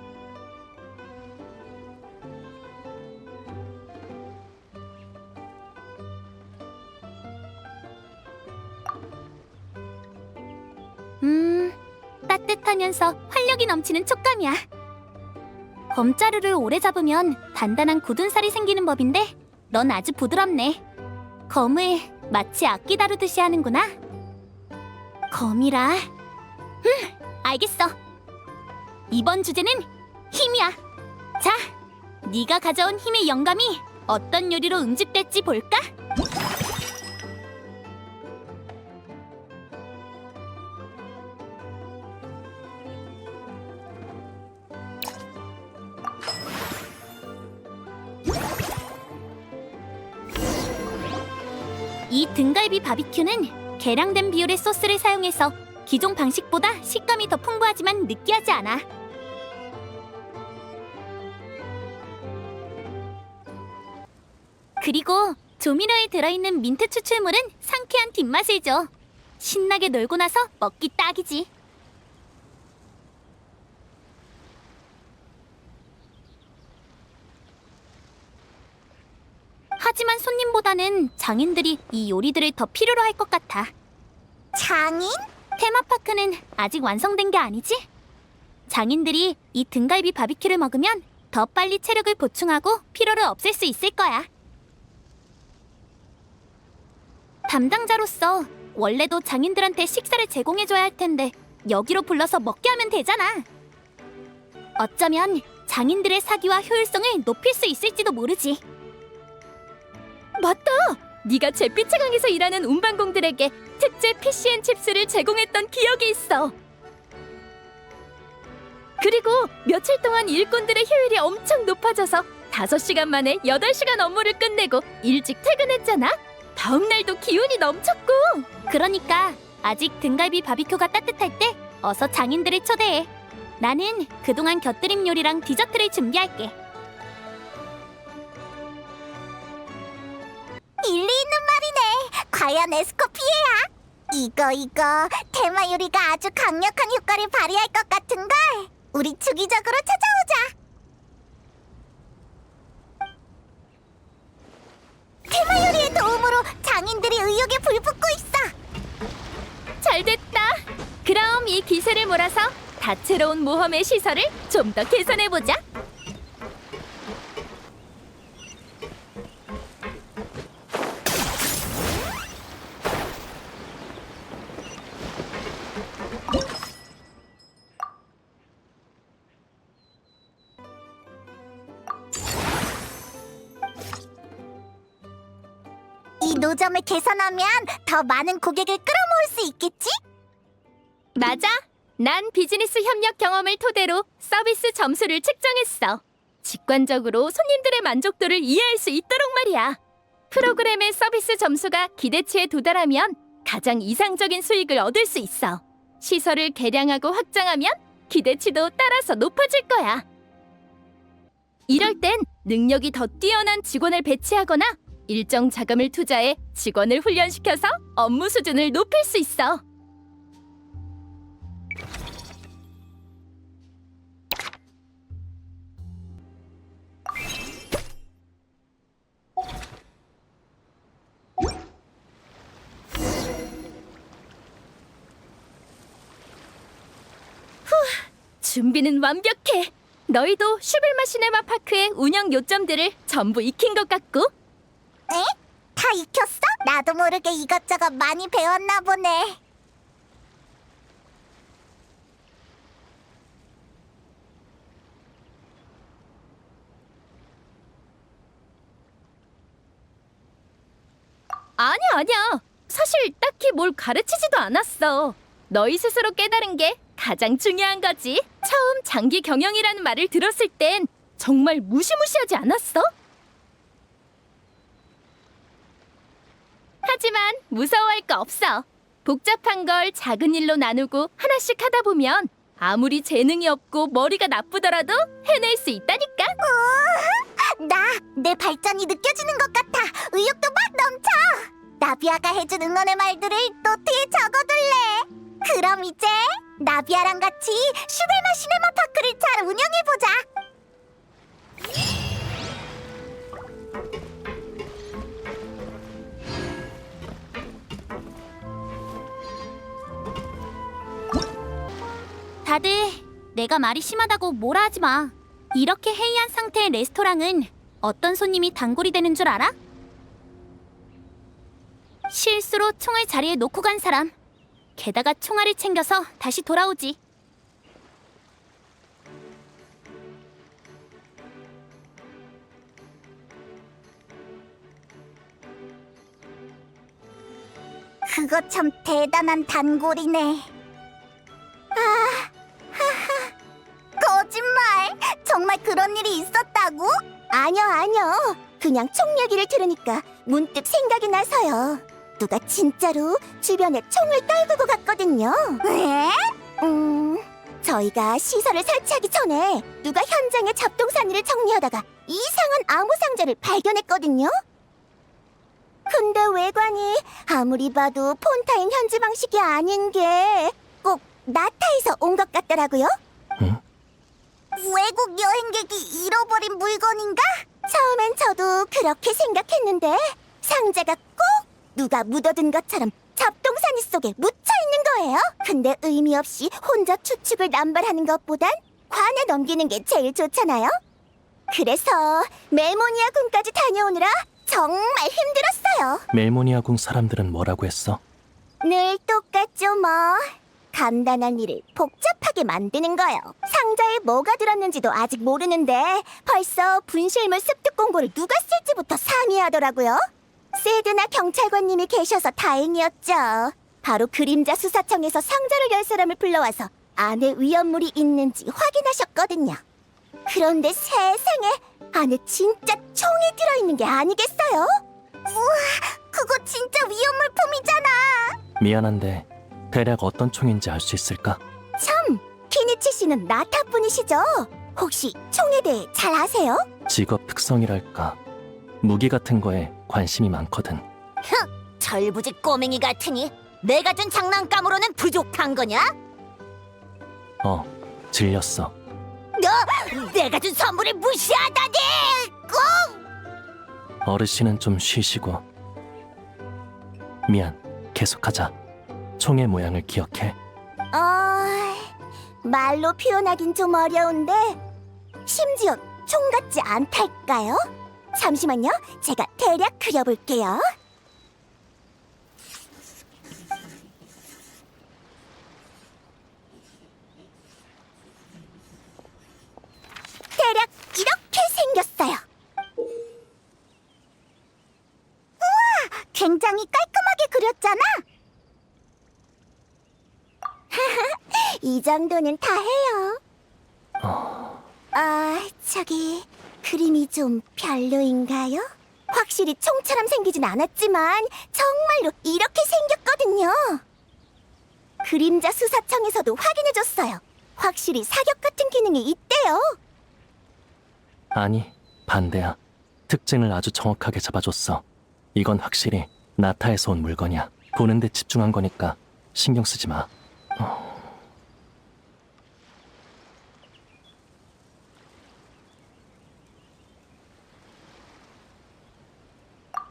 따뜻하면서 활력이 넘치는 촉감이야. 검자루를 오래 잡으면 단단한 굳은 살이 생기는 법인데 넌 아주 부드럽네. 검을 마치 악기 다루듯이 하는구나. 검이라. 알겠어. 이번 주제는 힘이야. 자, 네가 가져온 힘의 영감이 어떤 요리로 응집될지 볼까? 이 등갈비 바비큐는 계량된 비율의 소스를 사용해서 기존 방식보다 식감이 더 풍부하지만 느끼하지 않아. 그리고 조미료에 들어있는 민트 추출물은 상쾌한 뒷맛을 줘. 신나게 놀고 나서 먹기 딱이지. 하지만 손님보다는 장인들이 이 요리들을 더 필요로 할 것 같아. 장인? 테마파크는 아직 완성된 게 아니지? 장인들이 이 등갈비 바비큐를 먹으면 더 빨리 체력을 보충하고 피로를 없앨 수 있을 거야. 담당자로서 원래도 장인들한테 식사를 제공해줘야 할 텐데 여기로 불러서 먹게 하면 되잖아. 어쩌면 장인들의 사기와 효율성을 높일 수 있을지도 모르지. 맞다! 네가 잿빛체강에서 일하는 운반공들에게 특제 피쉬앤칩스를 제공했던 기억이 있어. 그리고 며칠 동안 일꾼들의 효율이 엄청 높아져서 5시간 만에 8시간 업무를 끝내고 일찍 퇴근했잖아. 다음 날도 기운이 넘쳤고. 그러니까 아직 등갈비 바비큐가 따뜻할 때 어서 장인들을 초대해. 나는 그동안 곁들임 요리랑 디저트를 준비할게. 일리 있는 말이네. 과연 에스코피에야? 이거 테마 요리가 아주 강력한 효과를 발휘할 것 같은걸. 우리 주기적으로 찾아오자. 테마 요리의 도움으로 장인들이 의욕에 불붙고 있어. 잘 됐다. 그럼 이 기세를 몰아서 다채로운 모험의 시설을 좀 더 개선해보자. 이 노점을 개선하면 더 많은 고객을 끌어모을 수 있겠지? 맞아. 난 비즈니스 협력 경험을 토대로 서비스 점수를 측정했어. 직관적으로 손님들의 만족도를 이해할 수 있도록 말이야. 프로그램의 서비스 점수가 기대치에 도달하면 가장 이상적인 수익을 얻을 수 있어. 시설을 개량하고 확장하면 기대치도 따라서 높아질 거야. 이럴 땐 능력이 더 뛰어난 직원을 배치하거나 일정 자금을 투자해 직원을 훈련시켜서 업무 수준을 높일 수 있어. 준비는 완벽해. 너희도 슈벨마 시네마 파크의 운영 요점들을 전부 익힌 것 같고. 에? 다 익혔어? 나도 모르게 이것저것 많이 배웠나 보네. 아니야. 사실 딱히 뭘 가르치지도 않았어. 너희 스스로 깨달은 게 가장 중요한 거지. 처음 장기 경영이라는 말을 들었을 땐 정말 무시무시하지 않았어? 하지만 무서워할 거 없어. 복잡한 걸 작은 일로 나누고 하나씩 하다 보면 아무리 재능이 없고 머리가 나쁘더라도 해낼 수 있다니까. 내 발전이 느껴지는 것 같아. 의욕도 막 넘쳐. 나비아가 해준 응원의 말들을 노트에 적어둘래. 그럼 이제 나비아랑 같이 슈벨마 시네마 파크를 잘 운영해보자. 다들 내가 말이 심하다고 뭐라 하지 마. 이렇게 해이한 상태의 레스토랑은 어떤 손님이 단골이 되는 줄 알아? 실수로 총을 자리에 놓고 간 사람. 게다가 총알을 챙겨서 다시 돌아오지. 그거 참 대단한 단골이네. 거짓말! 정말 그런 일이 있었다고? 아니요. 그냥 총 얘기를 들으니까 문득 생각이 나서요. 누가 진짜로 주변에 총을 떨구고 갔거든요. 에? 저희가 시설을 설치하기 전에 누가 현장에 잡동사니를 정리하다가 이상한 암호 상자를 발견했거든요. 근데 외관이 아무리 봐도 폰타인 현지 방식이 아닌 게 꼭 나타에서 온 것 같더라고요. 응? 외국 여행객이 잃어버린 물건인가? 처음엔 저도 그렇게 생각했는데 상자가 꼭 누가 묻어둔 것처럼 잡동사니 속에 묻혀 있는 거예요. 근데 의미 없이 혼자 추측을 남발하는 것보단 관에 넘기는 게 제일 좋잖아요. 그래서 멜모니아 궁까지 다녀오느라 정말 힘들었어요. 멜모니아궁 사람들은 뭐라고 했어? 늘 똑같죠 뭐. 간단한 일을 복잡하게 만드는 거요. 상자에 뭐가 들었는지도 아직 모르는데 벌써 분실물 습득 공고를 누가 쓸지부터 상의하더라고요. 세드나 경찰관님이 계셔서 다행이었죠. 바로 그림자 수사청에서 상자를 열 사람을 불러와서 안에 위험물이 있는지 확인하셨거든요. 그런데 세상에 안에 진짜 총이 들어있는 게 아니겠어요? 우와, 그거 진짜 위험물품이잖아. 미안한데 대략 어떤 총인지 알 수 있을까? 참, 키니치 씨는 나타분이시죠? 혹시 총에 대해 잘 아세요? 직업 특성이랄까 무기 같은 거에 관심이 많거든. 절부지 꼬맹이 같으니 내가 준 장난감으로는 부족한 거냐? 질렸어. 너 내가 준 선물을 무시하다니! 어르신은 좀 쉬시고. 미안, 계속하자. 총의 모양을 기억해. 말로 표현하긴 좀 어려운데 심지어 총 같지 않달까요? 잠시만요. 제가 대략 그려볼게요. 대략 이렇게 생겼어요. 우와! 굉장히 깔끔하게 그렸잖아. 이 정도는 다 해요. 저기 그림이 좀 별로인가요? 확실히 총처럼 생기진 않았지만 정말로 이렇게 생겼거든요. 그림자 수사청에서도 확인해줬어요. 확실히 사격 같은 기능이 있대요. 아니, 반대야. 특징을 아주 정확하게 잡아줬어. 이건 확실히 나타에서 온 물건이야. 보는데 집중한 거니까 신경 쓰지 마.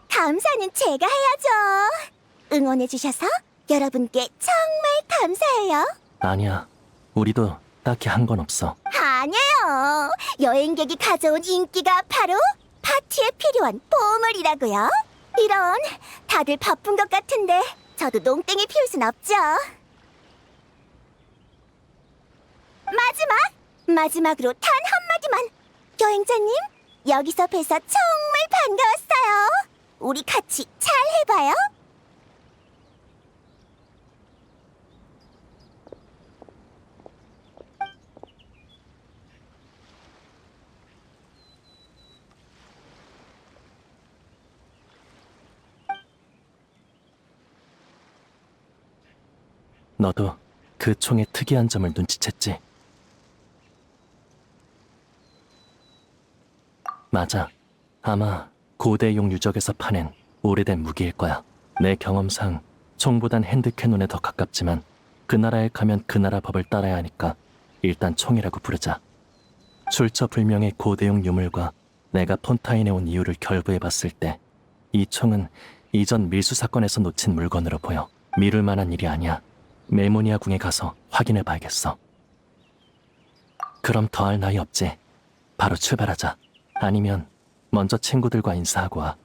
감사는 제가 해야죠. 응원해주셔서 여러분께 정말 감사해요. 아니야. 우리도 딱히 한 건 없어. 아니에요. 여행객이 가져온 인기가 바로 파티에 필요한 보물이라고요. 이런, 다들 바쁜 것 같은데 저도 농땡이 피울 순 없죠. 마지막으로 단 한마디만. 여행자님, 여기서 뵈서 정말 반가웠어요. 우리 같이 잘 해봐요. 너도 그 총의 특이한 점을 눈치챘지? 맞아. 아마 고대용 유적에서 파낸 오래된 무기일 거야. 내 경험상 총보단 핸드캐논에 더 가깝지만 그 나라에 가면 그 나라 법을 따라야 하니까 일단 총이라고 부르자. 출처불명의 고대용 유물과 내가 폰타인에 온 이유를 결부해봤을 때 이 총은 이전 밀수 사건에서 놓친 물건으로 보여. 미룰 만한 일이 아니야. 멜모니아 궁에 가서 확인해봐야겠어. 그럼 더할 나위 없지. 바로 출발하자. 아니면 먼저 친구들과 인사하고 와.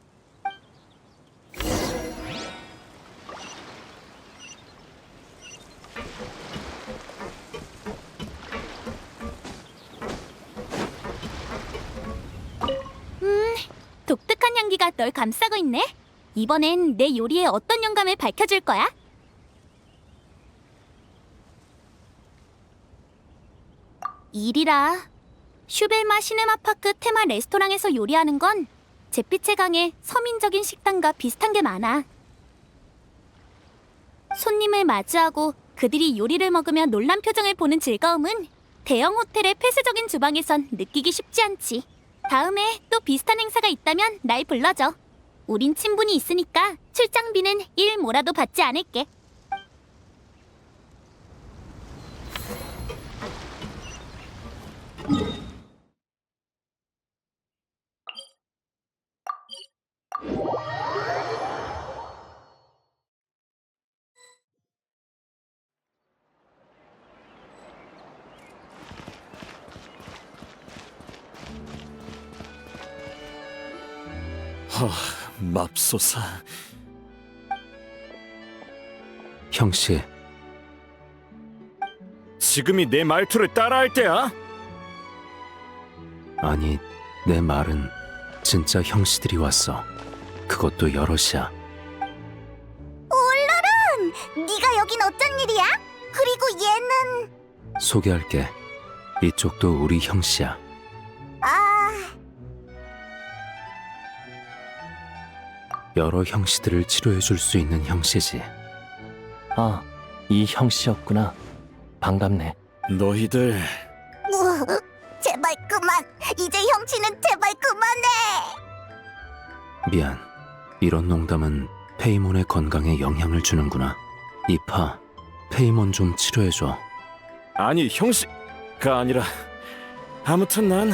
독특한 향기가 널 감싸고 있네. 이번엔 내 요리에 어떤 영감을 밝혀줄 거야? 일이라. 슈벨마 시네마파크 테마 레스토랑에서 요리하는 건 잿빛의 강의 서민적인 식당과 비슷한 게 많아. 손님을 마주하고 그들이 요리를 먹으며 놀란 표정을 보는 즐거움은 대형 호텔의 폐쇄적인 주방에선 느끼기 쉽지 않지. 다음에 또 비슷한 행사가 있다면 날 불러줘. 우린 친분이 있으니까 출장비는 일 뭐라도 받지 않을게. 맙소사. 형씨, 지금이 내 말투를 따라할 때야? 아니, 내 말은 진짜 형씨들이 왔어. 그것도 여럿이야. 네가 여긴 어쩐 일이야? 그리고 얘는... 소개할게. 이쪽도 우리 형씨야. 여러 형씨들을 치료해줄 수 있는 형씨지. 아, 이 형씨였구나. 반갑네. 너희들 제발 그만. 이제 형치는 제발 그만해. 미안. 이런 농담은 페이몬의 건강에 영향을 주는구나. 이파, 페이몬 좀 치료해줘. 아니 형씨가 아니라 아무튼 난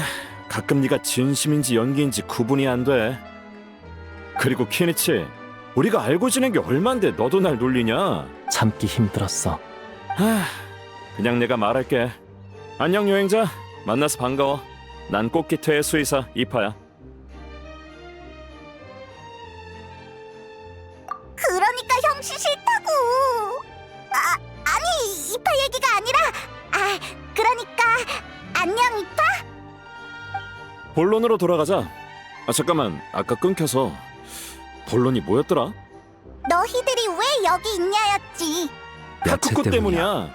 가끔 네가 진심인지 연기인지 구분이 안 돼. 그리고 키니치, 우리가 알고 지낸 게 얼만데 너도 날 놀리냐? 참기 힘들었어. 그냥 내가 말할게. 안녕 여행자. 만나서 반가워. 난 꽃기태의 수의사 이파야. 그러니까 형씨 싫다고. 아니 이파 얘기가 아니라 그러니까 안녕 이파. 본론으로 돌아가자. 잠깐만. 아까 끊겨서. 본론이 뭐였더라? 너희들이 왜 여기 있냐였지. 카쿠쿠 때문이야.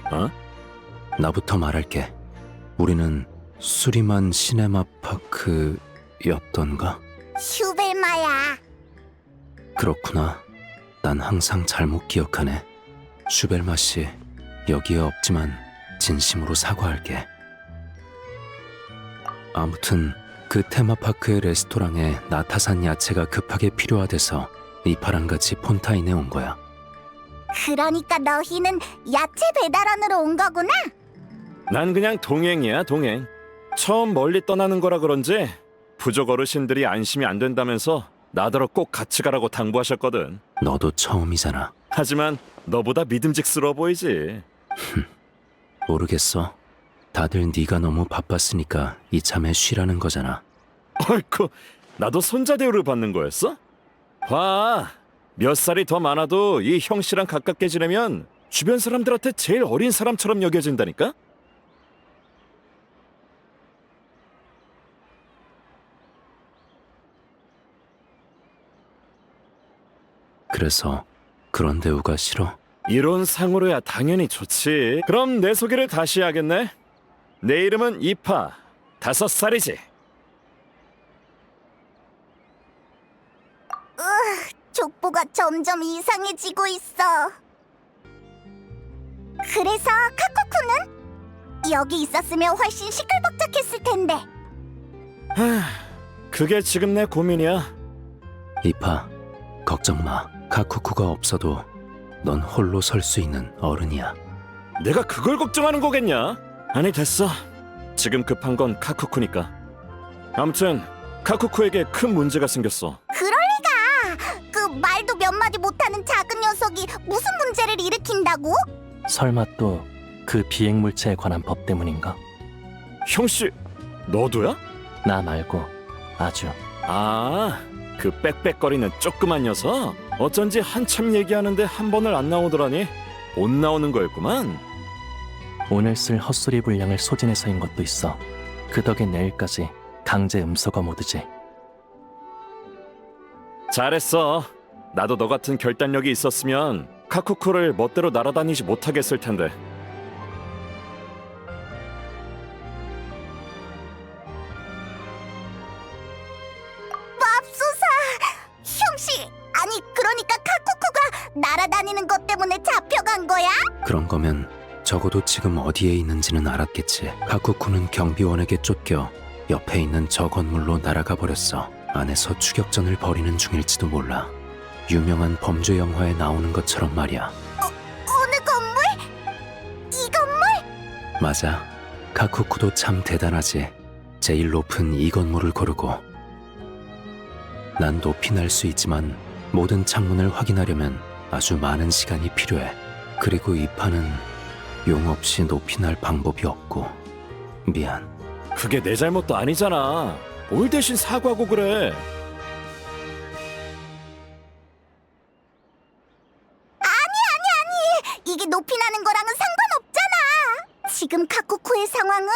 어? 나부터 말할게. 우리는 수리만 시네마파크였던가? 슈벨마야. 그렇구나. 난 항상 잘못 기억하네. 슈벨마 씨, 여기에 없지만 진심으로 사과할게. 아무튼 그 테마파크의 레스토랑에 나타산 야채가 급하게 필요하대서 이파랑 같이 폰타인에 온 거야. 그러니까 너희는 야채 배달원으로 온 거구나. 난 그냥 동행이야, 동행. 처음 멀리 떠나는 거라 그런지 부족 어르신들이 안심이 안 된다면서 나더러 꼭 같이 가라고 당부하셨거든. 너도 처음이잖아. 하지만 너보다 믿음직스러워 보이지. 모르겠어. 다들 네가 너무 바빴으니까 이참에 쉬라는 거잖아. 어이쿠, 나도 손자 대우를 받는 거였어? 봐, 몇 살이 더 많아도 이 형씨랑 가깝게 지내면 주변 사람들한테 제일 어린 사람처럼 여겨진다니까? 그래서 그런 대우가 싫어? 이론상으로야 당연히 좋지. 그럼 내 소개를 다시 하겠네. 내 이름은 이파, 5살이지. 족보가 점점 이상해지고 있어. 그래서 카쿠쿠는 여기 있었으면 훨씬 시끌벅적했을 텐데. 그게 지금 내 고민이야. 이파, 걱정 마. 카쿠쿠가 없어도 넌 홀로 설 수 있는 어른이야. 내가 그걸 걱정하는 거겠냐? 아니 됐어. 지금 급한 건 카쿠쿠니까. 아무튼 카쿠쿠에게 큰 문제가 생겼어. 그럴 리가. 그 말도 몇 마디 못하는 작은 녀석이 무슨 문제를 일으킨다고? 설마 또 그 비행물체에 관한 법 때문인가? 형씨, 너도야? 나 말고 아주. 그 빽빽거리는 조그만 녀석? 어쩐지 한참 얘기하는데 한 번을 안 나오더라니. 못 나오는 거였구만. 오늘 쓸 헛소리 분량을 소진해서인 것도 있어. 그 덕에 내일까지 강제 음소거 모드지. 잘했어. 나도 너 같은 결단력이 있었으면 카쿠쿠를 멋대로 날아다니지 못하겠을 텐데. 맙소사. 형씨, 아니 그러니까 카쿠쿠가 날아다니는 것 때문에 잡혀간 거야? 그런 거면 적어도 지금 어디에 있는지는 알았겠지. 카쿠쿠는 경비원에게 쫓겨 옆에 있는 저 건물로 날아가 버렸어. 안에서 추격전을 벌이는 중일지도 몰라. 유명한 범죄 영화에 나오는 것처럼 말이야. 어느 건물? 이 건물? 맞아. 카쿠쿠도 참 대단하지. 제일 높은 이 건물을 고르고. 난 높이 날 수 있지만 모든 창문을 확인하려면 아주 많은 시간이 필요해. 그리고 이 판은 용 없이 높이 날 방법이 없고. 미안. 그게 내 잘못도 아니잖아. 뭘 대신 사과하고 그래. 이게 높이 나는 거랑은 상관없잖아. 지금 카쿠쿠의 상황은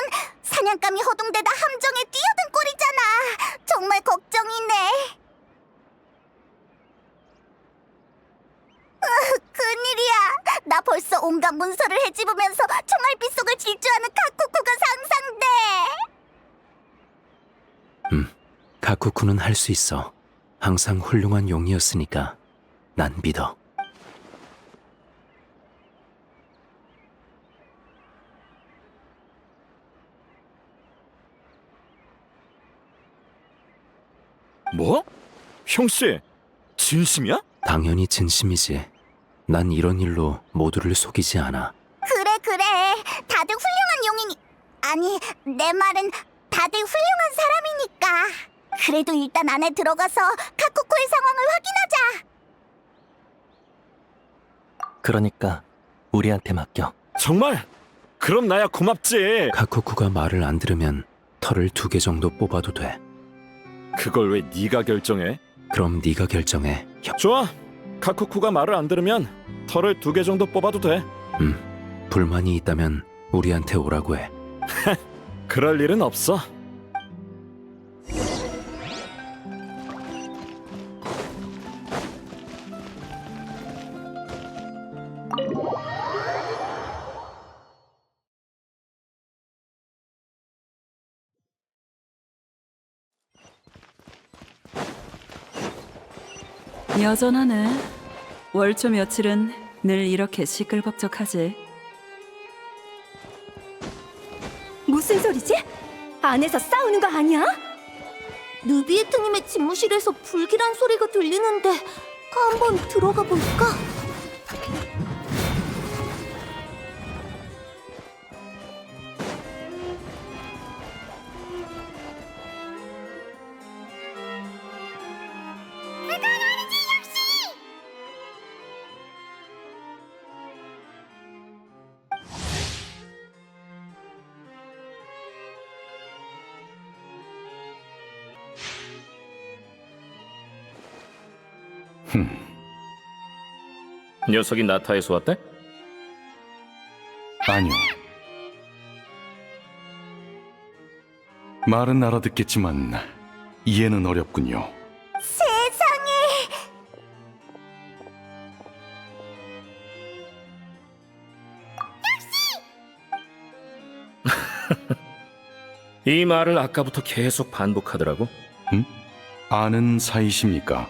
사냥감이 허둥대다 함정에 뛰어든 꼴이잖아. 정말 걱정이네. 큰일이야. 나 벌써 온갖 문서를 헤집으면서 총알빛 속을 질주하는 카쿠쿠가 상상돼. 카쿠쿠는 할 수 있어. 항상 훌륭한 용이었으니까 난 믿어. 뭐? 형씨, 진심이야? 당연히 진심이지. 난 이런 일로 모두를 속이지 않아. 그래. 다들 훌륭한 용이니. 아니, 내 말은 다들 훌륭한 사람이니까. 그래도 일단 안에 들어가서 카쿠쿠의 상황을 확인하자. 그러니까 우리한테 맡겨. 정말? 그럼 나야 고맙지. 카쿠쿠가 말을 안 들으면 털을 2개 정도 뽑아도 돼. 그걸 왜 네가 결정해? 그럼 네가 결정해. 좋아. 카쿠쿠가 말을 안 들으면 털을 2개 정도 뽑아도 돼. 불만이 있다면 우리한테 오라고 해. 그럴 일은 없어. 여전하네. 월초 며칠은 늘 이렇게 시끌벅적하지. 무슨 소리지? 안에서 싸우는 거 아니야? 누비에트님의 집무실에서 불길한 소리가 들리는데 한번 들어가 볼까? 녀석이 나타에서 왔대? 아니요. 말은 알아듣겠지만 이해는 어렵군요. 이 말을 아까부터 계속 반복하더라고. 아는 사이십니까?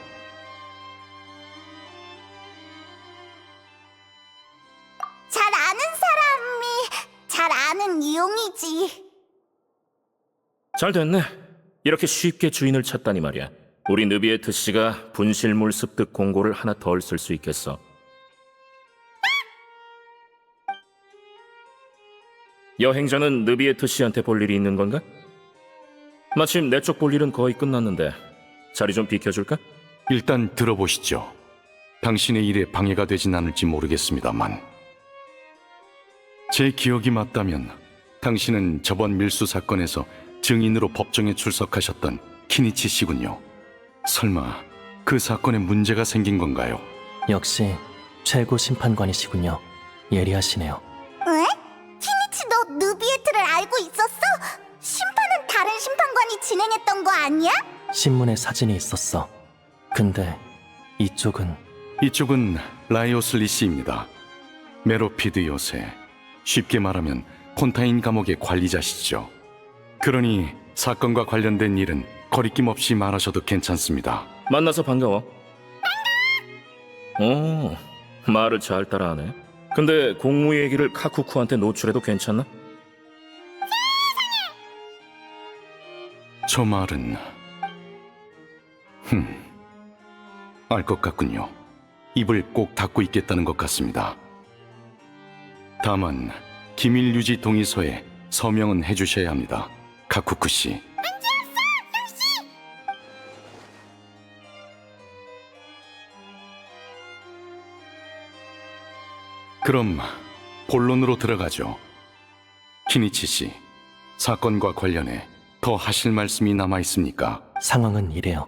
잘 아는 사람이 잘 아는 이용이지. 잘 됐네. 이렇게 쉽게 주인을 찾다니 말이야. 우리 느비에트 씨가 분실물 습득 공고를 하나 덜 쓸 수 있겠어. 여행자는 느비에트 씨한테 볼 일이 있는 건가? 마침 내 쪽 볼 일은 거의 끝났는데 자리 좀 비켜줄까? 일단 들어보시죠. 당신의 일에 방해가 되진 않을지 모르겠습니다만 제 기억이 맞다면 당신은 저번 밀수 사건에서 증인으로 법정에 출석하셨던 키니치 씨군요. 설마 그 사건에 문제가 생긴 건가요? 역시 최고 심판관이시군요. 예리하시네요. 왜? 키니치 너 누비에트를 알고 있었어? 심판은 다른 심판관이 진행했던 거 아니야? 신문에 사진이 있었어. 근데 이쪽은 라이오슬리 씨입니다. 메로피드 요새, 쉽게 말하면 폰타인 감옥의 관리자시죠. 그러니 사건과 관련된 일은 거리낌 없이 말하셔도 괜찮습니다. 만나서 반가워. 오, 말을 잘 따라하네. 근데 공무 얘기를 카쿠쿠한테 노출해도 괜찮나? 저 말은 알 것 같군요. 입을 꼭 닫고 있겠다는 것 같습니다. 다만 기밀 유지 동의서에 서명은 해주셔야 합니다. 카쿠쿠 씨. 그럼 본론으로 들어가죠. 키니치 씨, 사건과 관련해 더 하실 말씀이 남아 있습니까? 상황은 이래요.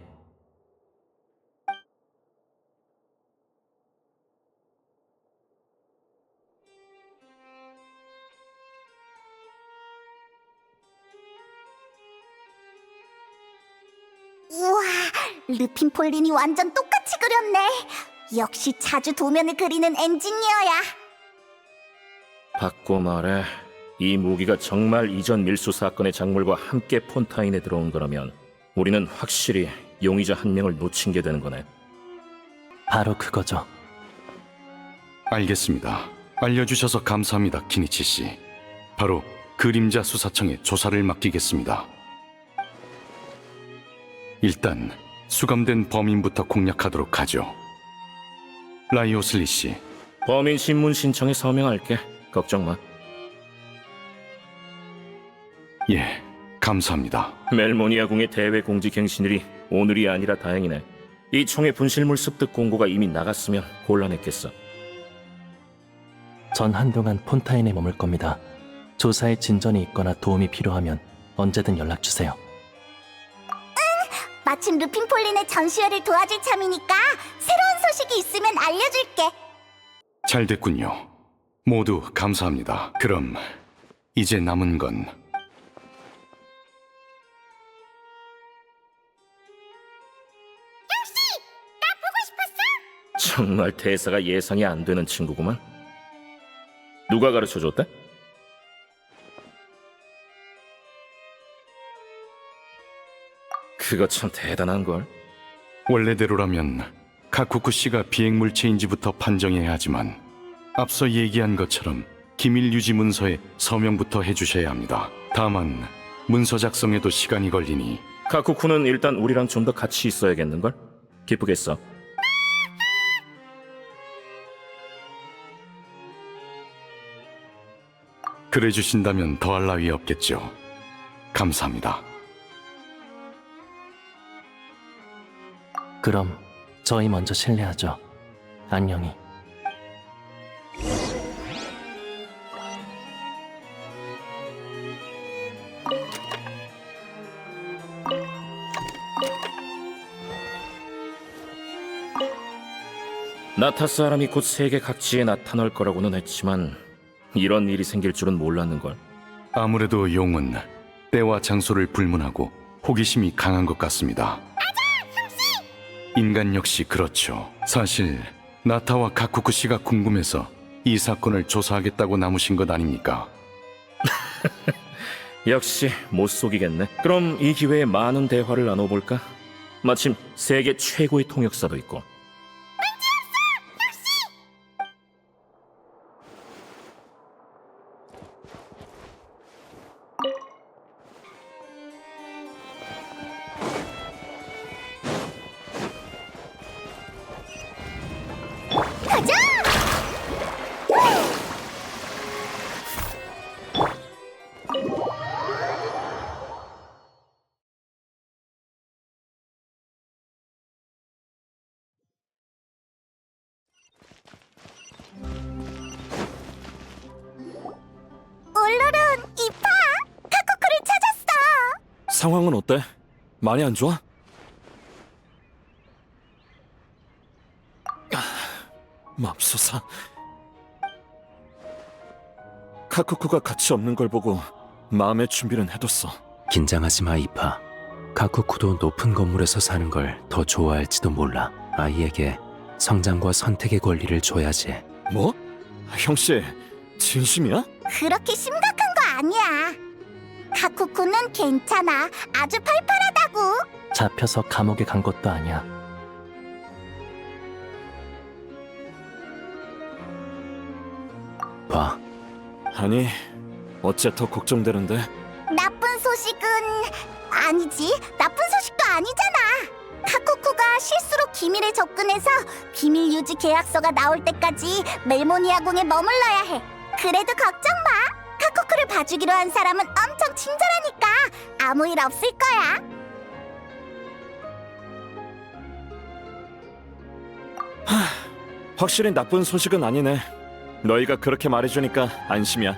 우와, 르핀 폴린이 완전 똑같이 그렸네. 역시 자주 도면을 그리는 엔지니어야. 바꿔 말해, 이 무기가 정말 이전 밀수 사건의 작물과 함께 폰타인에 들어온 거라면 우리는 확실히 용의자 한 명을 놓친 게 되는 거네. 바로 그거죠. 알겠습니다. 알려주셔서 감사합니다, 키니치 씨. 바로 그림자 수사청에 조사를 맡기겠습니다. 일단 수감된 범인부터 공략하도록 하죠. 라이오슬리 씨, 범인 신문 신청에 서명할게. 걱정 마. 예, 감사합니다. 멜모니아 궁의 대외 공지 갱신일이 오늘이 아니라 다행이네. 이 총의 분실물 습득 공고가 이미 나갔으면 곤란했겠어. 전 한동안 폰타인에 머물 겁니다. 조사에 진전이 있거나 도움이 필요하면 언제든 연락주세요. 마침 루핀 폴린의 전시회를 도와줄 참이니까 새로운 소식이 있으면 알려줄게. 잘 됐군요. 모두 감사합니다. 그럼 이제 남은 건 정말 대사가 예상이 안 되는 친구구만. 누가 가르쳐줬대? 그거 참 대단한 걸. 원래대로라면 카쿠쿠 씨가 비행물 체인지부터 판정해야 하지만 앞서 얘기한 것처럼 기밀 유지 문서에 서명부터 해주셔야 합니다. 다만 문서 작성에도 시간이 걸리니 카쿠쿠는 일단 우리랑 좀 더 같이 있어야겠는걸? 기쁘겠어. 그래 주신다면 더할 나위 없겠죠. 감사합니다. 그럼 저희 먼저 실례하죠. 안녕히. 나타 사람이 곧 세계 각지에 나타날 거라고는 했지만 이런 일이 생길 줄은 몰랐는걸. 아무래도 용은 때와 장소를 불문하고 호기심이 강한 것 같습니다. 인간 역시 그렇죠. 사실 나타와 카쿠쿠 씨가 궁금해서 이 사건을 조사하겠다고 나무신 것 아닙니까? 역시 못 속이겠네. 그럼 이 기회에 많은 대화를 나눠볼까? 마침 세계 최고의 통역사도 있고. 울루룬, 이파! 카쿠쿠를 찾았어! 상황은 어때? 많이 안 좋아? 맙소사. 카쿠쿠가 같이 없는 걸 보고 마음의 준비는 해뒀어. 긴장하지 마, 이파. 카쿠쿠도 높은 건물에서 사는 걸 더 좋아할지도 몰라. 아이에게 성장과 선택의 권리를 줘야지. 뭐? 형씨, 진심이야? 그렇게 심각한 거 아니야. 카쿠쿠는 괜찮아. 아주 팔팔하다고. 잡혀서 감옥에 간 것도 아니야. 봐, 아니, 어째 더 걱정되는데? 나쁜 소식은 아니지. 나쁜 소식도 아니잖아. 카쿠쿠가 실수로 기밀에 접근해서 비밀 유지 계약서가 나올 때까지 멜모니아궁에 머물러야 해. 그래도 걱정 마. 카쿠쿠를 봐주기로 한 사람은 엄청 친절하니까 아무 일 없을 거야. 확실히 나쁜 소식은 아니네. 너희가 그렇게 말해주니까 안심이야.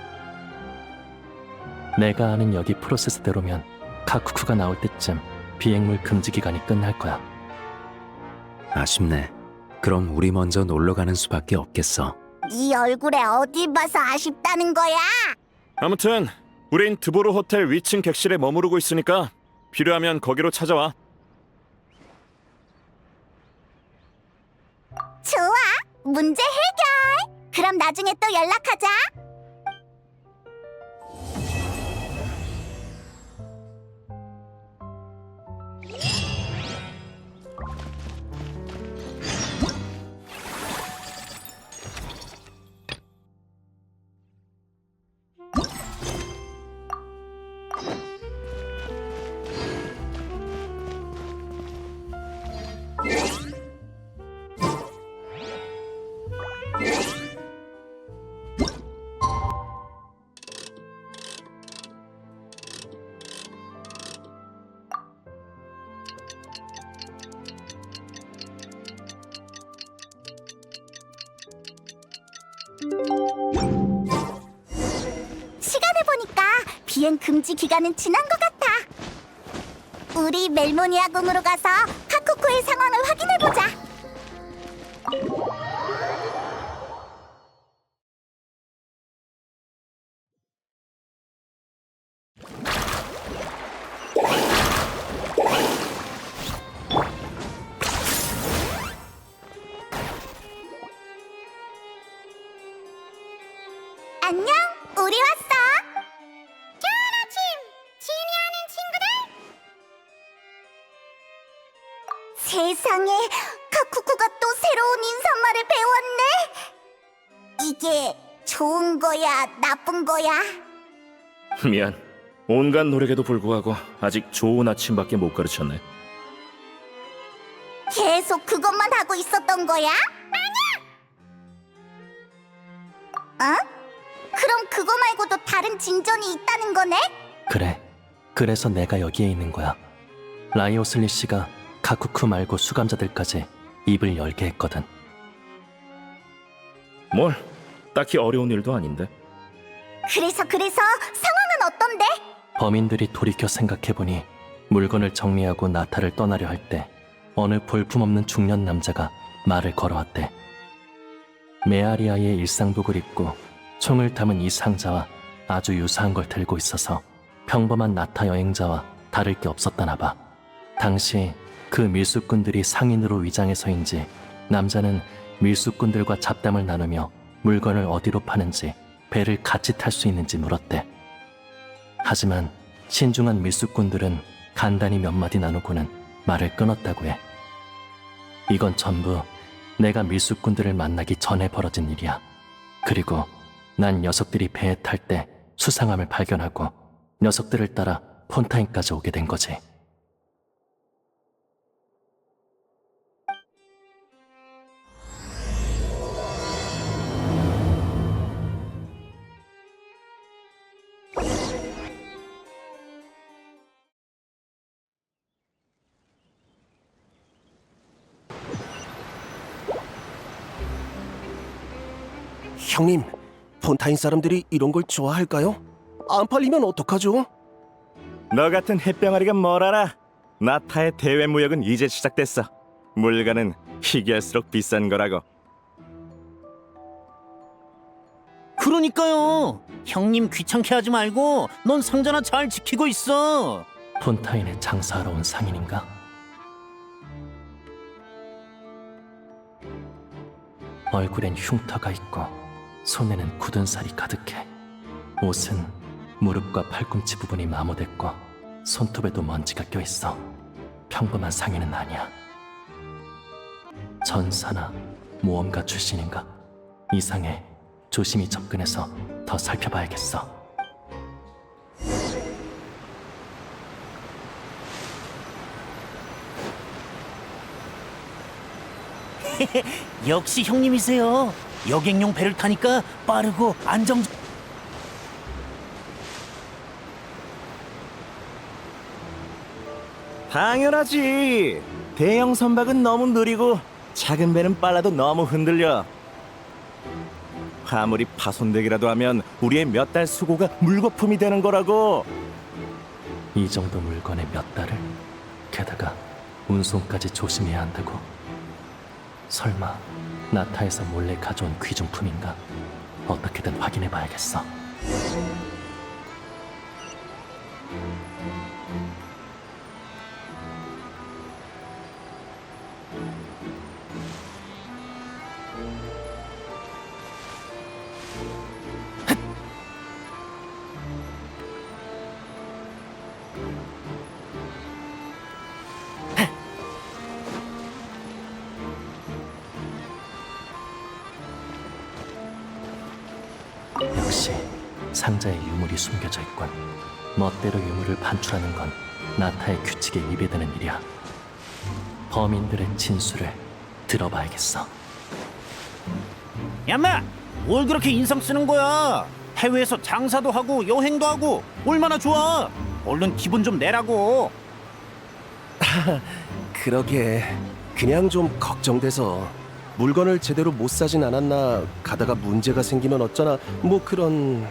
내가 아는 여기 프로세스대로면 카쿠쿠가 나올 때쯤 비행물 금지 기간이 끝날 거야. 아쉽네. 그럼 우리 먼저 놀러 가는 수밖에 없겠어. 네 얼굴에 어디 봐서 아쉽다는 거야? 아무튼 우린 드보르 호텔 위층 객실에 머무르고 있으니까 필요하면 거기로 찾아와. 좋아. 문제 해결. 그럼 나중에 또 연락하자. 비행 금지 기간은 지난 것 같아. 우리 멜모니아 궁으로 가서 카쿠쿠의 상황을 확인해보자. 안녕, 우리 왔어. 좋은 아침, 지니하는 친구들. 세상에, 카쿠쿠가 또 새로운 인사말을 배웠네. 이게 좋은 거야, 나쁜 거야? 미안. 온갖 노력에도 불구하고 아직 좋은 아침밖에 못 가르쳤네. 계속 그것만 하고 있었던 거야? 아니야. 어? 그럼 그거 말고도 다른 진전이 있다는 거네? 그래. 그래서 내가 여기에 있는 거야. 라이오슬리 씨가 카쿠쿠 말고 수감자들까지 입을 열게 했거든. 뭘? 딱히 어려운 일도 아닌데. 그래서 상황은 어떤데? 범인들이 돌이켜 생각해보니 물건을 정리하고 나타를 떠나려 할 때 어느 볼품없는 중년 남자가 말을 걸어왔대. 메아리아의 일상복을 입고 총을 담은 이 상자와 아주 유사한 걸 들고 있어서 평범한 나타 여행자와 다를 게 없었다나 봐. 당시 그 밀수꾼들이 상인으로 위장해서인지 남자는 밀수꾼들과 잡담을 나누며 물건을 어디로 파는지 배를 같이 탈 수 있는지 물었대. 하지만 신중한 밀수꾼들은 간단히 몇 마디 나누고는 말을 끊었다고 해. 이건 전부 내가 밀수꾼들을 만나기 전에 벌어진 일이야. 그리고 난 녀석들이 배에 탈 때 수상함을 발견하고 녀석들을 따라 폰타인까지 오게 된 거지. 형님, 폰타인 사람들이 이런 걸 좋아할까요? 안 팔리면 어떡하죠? 너 같은 햇병아리가 뭘 알아? 나타의 대외 무역은 이제 시작됐어. 물건은 희귀할수록 비싼 거라고. 그러니까요. 형님 귀찮게 하지 말고 넌 상자나 잘 지키고 있어. 폰타인에 장사하러 온 상인인가? 얼굴엔 흉터가 있고 손에는 굳은 살이 가득해. 옷은 무릎과 팔꿈치 부분이 마모됐고 손톱에도 먼지가 껴있어. 평범한 상인은 아니야. 전사나 모험가 출신인가? 이상해. 조심히 접근해서 더 살펴봐야겠어. 역시 형님이세요. 여객용 배를 타니까 빠르고 안정적. 당연하지. 대형 선박은 너무 느리고 작은 배는 빨라도 너무 흔들려. 화물이 파손되기라도 하면 우리의 몇 달 수고가 물거품이 되는 거라고. 이 정도 물건에 몇 달을? 게다가 운송까지 조심해야 한다고? 설마 나타에서 몰래 가져온 귀중품인가? 어떻게든 확인해봐야겠어. 역시 상자에 유물이 숨겨져 있군. 멋대로 유물을 반출하는 건 나타의 규칙에 위배되는 일이야. 범인들의 진술을 들어봐야겠어. 야마, 뭘 그렇게 인상 쓰는 거야? 해외에서 장사도 하고 여행도 하고 얼마나 좋아. 얼른 기분 좀 내라고. 그러게, 그냥 좀 걱정돼서. 물건을 제대로 못 사진 않았나, 가다가 문제가 생기면 어쩌나, 뭐 그런...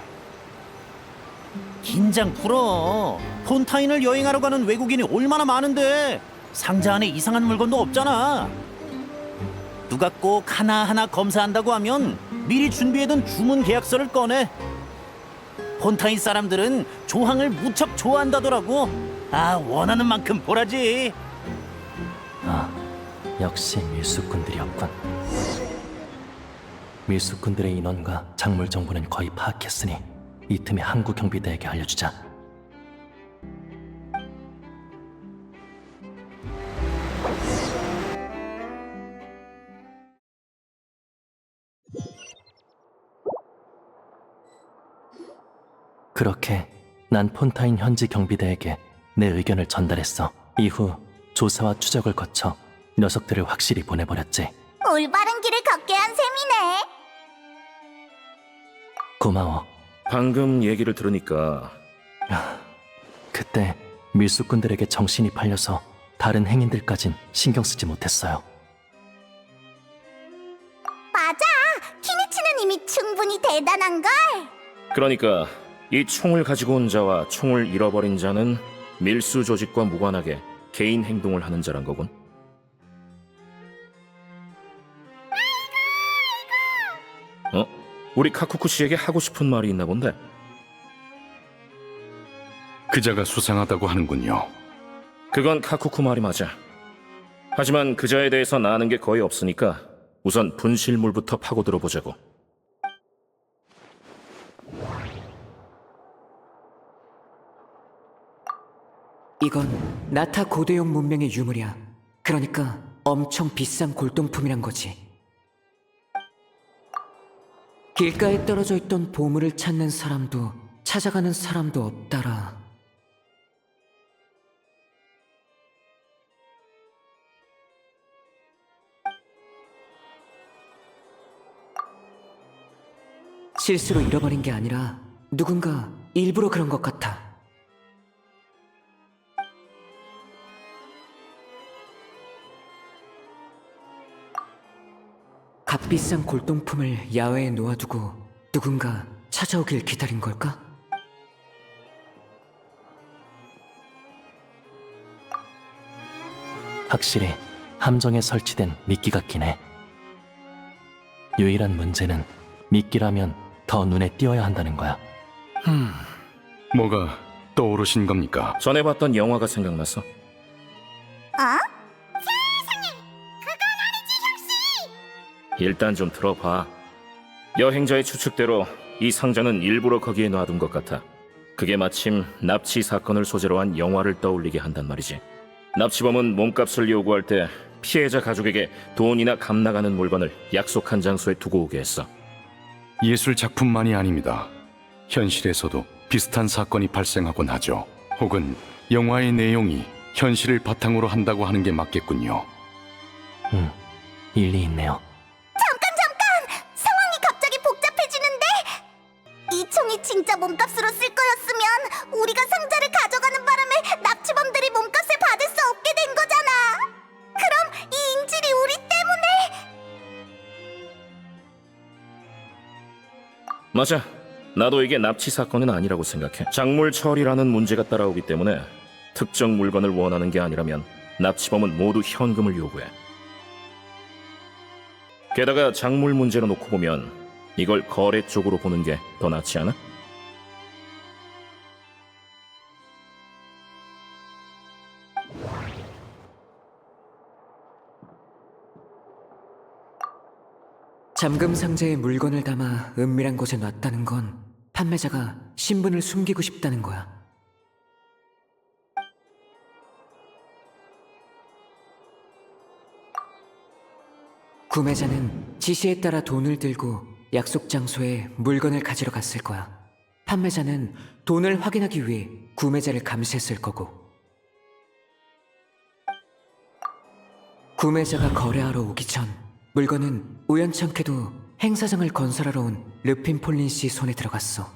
긴장 풀어. 폰타인을 여행하러 가는 외국인이 얼마나 많은데 상자 안에 이상한 물건도 없잖아. 누가 꼭 하나하나 검사한다고 하면 미리 준비해둔 주문 계약서를 꺼내. 폰타인 사람들은 조항을 무척 좋아한다더라고. 아, 원하는 만큼 보라지. 아, 역시 밀수꾼들이었군. 밀수꾼들의 인원과 작물 정보는 거의 파악했으니 이 틈에 항구 경비대에게 알려주자. 그렇게 난 폰타인 현지 경비대에게 내 의견을 전달했어. 이후 조사와 추적을 거쳐 녀석들을 확실히 보내버렸지. 올바른 길을 걷게 한 셈이네. 고마워. 방금 얘기를 들으니까 그때 밀수꾼들에게 정신이 팔려서 다른 행인들까진 신경 쓰지 못했어요. 맞아. 키니치는 이미 충분히 대단한걸. 그러니까 이 총을 가지고 온 자와 총을 잃어버린 자는 밀수 조직과 무관하게 개인 행동을 하는 자란 거군. 우리 카쿠쿠 씨에게 하고 싶은 말이 있나 본데. 그자가 수상하다고 하는군요. 그건 카쿠쿠 말이 맞아. 하지만 그자에 대해서 아는 게 거의 없으니까 우선 분실물부터 파고들어 보자고. 이건 나타 고대용 문명의 유물이야. 그러니까 엄청 비싼 골동품이란 거지. 길가에 떨어져 있던 보물을 찾는 사람도 찾아가는 사람도 없다라. 실수로 잃어버린 게 아니라 누군가 일부러 그런 것 같아. 값비싼 골동품을 야외에 놓아두고 누군가 찾아오길 기다린 걸까? 확실히 함정에 설치된 미끼 같긴 해. 유일한 문제는 미끼라면 더 눈에 띄어야 한다는 거야. 뭐가 떠오르신 겁니까? 전에 봤던 영화가 생각났어. 일단 좀 들어봐. 여행자의 추측대로 이 상자는 일부러 거기에 놔둔 것 같아. 그게 마침 납치 사건을 소재로 한 영화를 떠올리게 한단 말이지. 납치범은 몸값을 요구할 때 피해자 가족에게 돈이나 값 나가는 물건을 약속한 장소에 두고 오게 했어. 예술 작품만이 아닙니다. 현실에서도 비슷한 사건이 발생하곤 하죠. 혹은 영화의 내용이 현실을 바탕으로 한다고 하는 게 맞겠군요. 일리 있네요. 상황이 갑자기 복잡해지는데? 이 총이 진짜 몸값으로 쓸 거였으면 우리가 상자를 가져가는 바람에 납치범들이 몸값을 받을 수 없게 된 거잖아. 그럼 이 인질이 우리 때문에... 맞아. 나도 이게 납치 사건은 아니라고 생각해. 작물 처리라는 문제가 따라오기 때문에 특정 물건을 원하는 게 아니라면 납치범은 모두 현금을 요구해. 게다가 작물 문제로 놓고 보면 이걸 거래 쪽으로 보는 게 더 낫지 않아? 잠금 상자에 물건을 담아 은밀한 곳에 놨다는 건 판매자가 신분을 숨기고 싶다는 거야. 구매자는 지시에 따라 돈을 들고 약속 장소에 물건을 가지러 갔을 거야. 판매자는 돈을 확인하기 위해 구매자를 감시했을 거고. 구매자가 거래하러 오기 전 물건은 우연찮게도 행사장을 건설하러 온 르핀 폴린 씨 손에 들어갔어.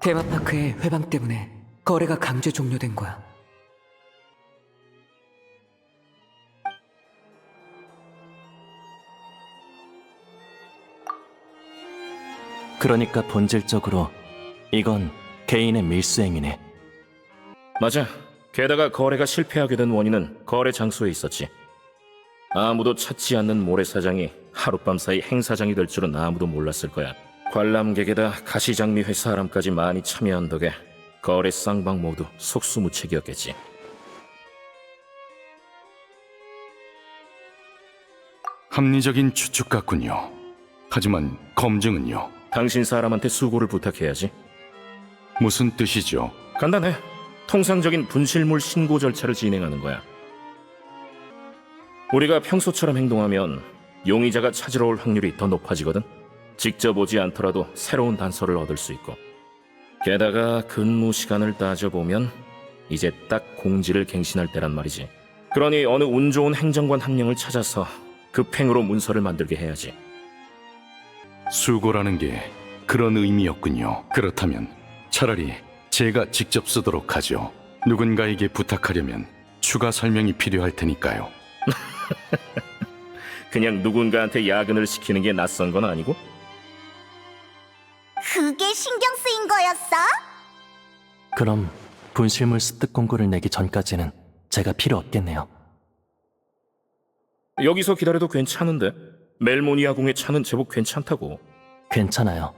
테마파크의 회방 때문에 거래가 강제 종료된 거야. 그러니까 본질적으로 이건 개인의 밀수행위네. 맞아. 게다가 거래가 실패하게 된 원인은 거래 장소에 있었지. 아무도 찾지 않는 모래사장이 하룻밤 사이 행사장이 될 줄은 아무도 몰랐을 거야. 관람객에다 가시장미 회사 사람까지 많이 참여한 덕에 거래 쌍방 모두 속수무책이었겠지. 합리적인 추측 같군요. 하지만 검증은요? 당신 사람한테 수고를 부탁해야지. 무슨 뜻이죠? 간단해. 통상적인 분실물 신고 절차를 진행하는 거야. 우리가 평소처럼 행동하면 용의자가 찾으러 올 확률이 더 높아지거든. 직접 오지 않더라도 새로운 단서를 얻을 수 있고. 게다가 근무 시간을 따져보면 이제 딱 공지를 갱신할 때란 말이지. 그러니 어느 운 좋은 행정관 한 명을 찾아서 급행으로 문서를 만들게 해야지. 수고라는 게 그런 의미였군요. 그렇다면 차라리 제가 직접 쓰도록 하죠. 누군가에게 부탁하려면 추가 설명이 필요할 테니까요. 그냥 누군가한테 야근을 시키는 게 낯선 건 아니고? 그게 신경 쓰인 거였어? 그럼 분실물 습득 공고를 내기 전까지는 제가 필요 없겠네요. 여기서 기다려도 괜찮은데. 멜모니아 궁의 차는 제법 괜찮다고. 괜찮아요.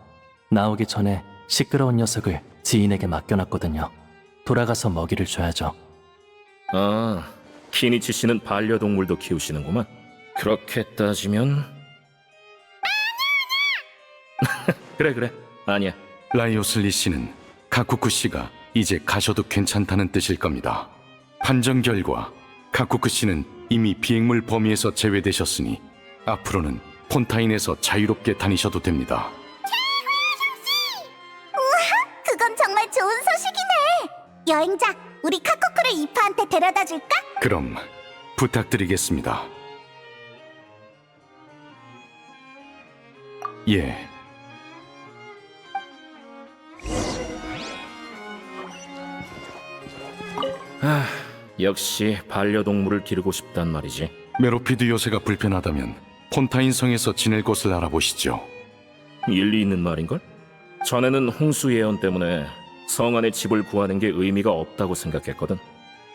나오기 전에 시끄러운 녀석을 지인에게 맡겨놨거든요. 돌아가서 먹이를 줘야죠. 아, 키니치 씨는 반려동물도 키우시는구만. 그렇게 따지면 그래 아니야. 라이오슬리 씨는 가쿠쿠 씨가 이제 가셔도 괜찮다는 뜻일 겁니다. 판정 결과 가쿠쿠 씨는 이미 비행물 범위에서 제외되셨으니 앞으로는 폰타인에서 자유롭게 다니셔도 됩니다. 그건 정말 좋은 소식이네. 여행자, 우리 카코쿠를 이파한테 데려다 줄까? 그럼 부탁드리겠습니다. 예. 역시 반려동물을 기르고 싶단 말이지. 메로피드 요새가 불편하다면 폰타인 성에서 지낼 곳을 알아보시죠. 일리 있는 말인걸? 전에는 홍수 예언 때문에 성 안에 집을 구하는 게 의미가 없다고 생각했거든.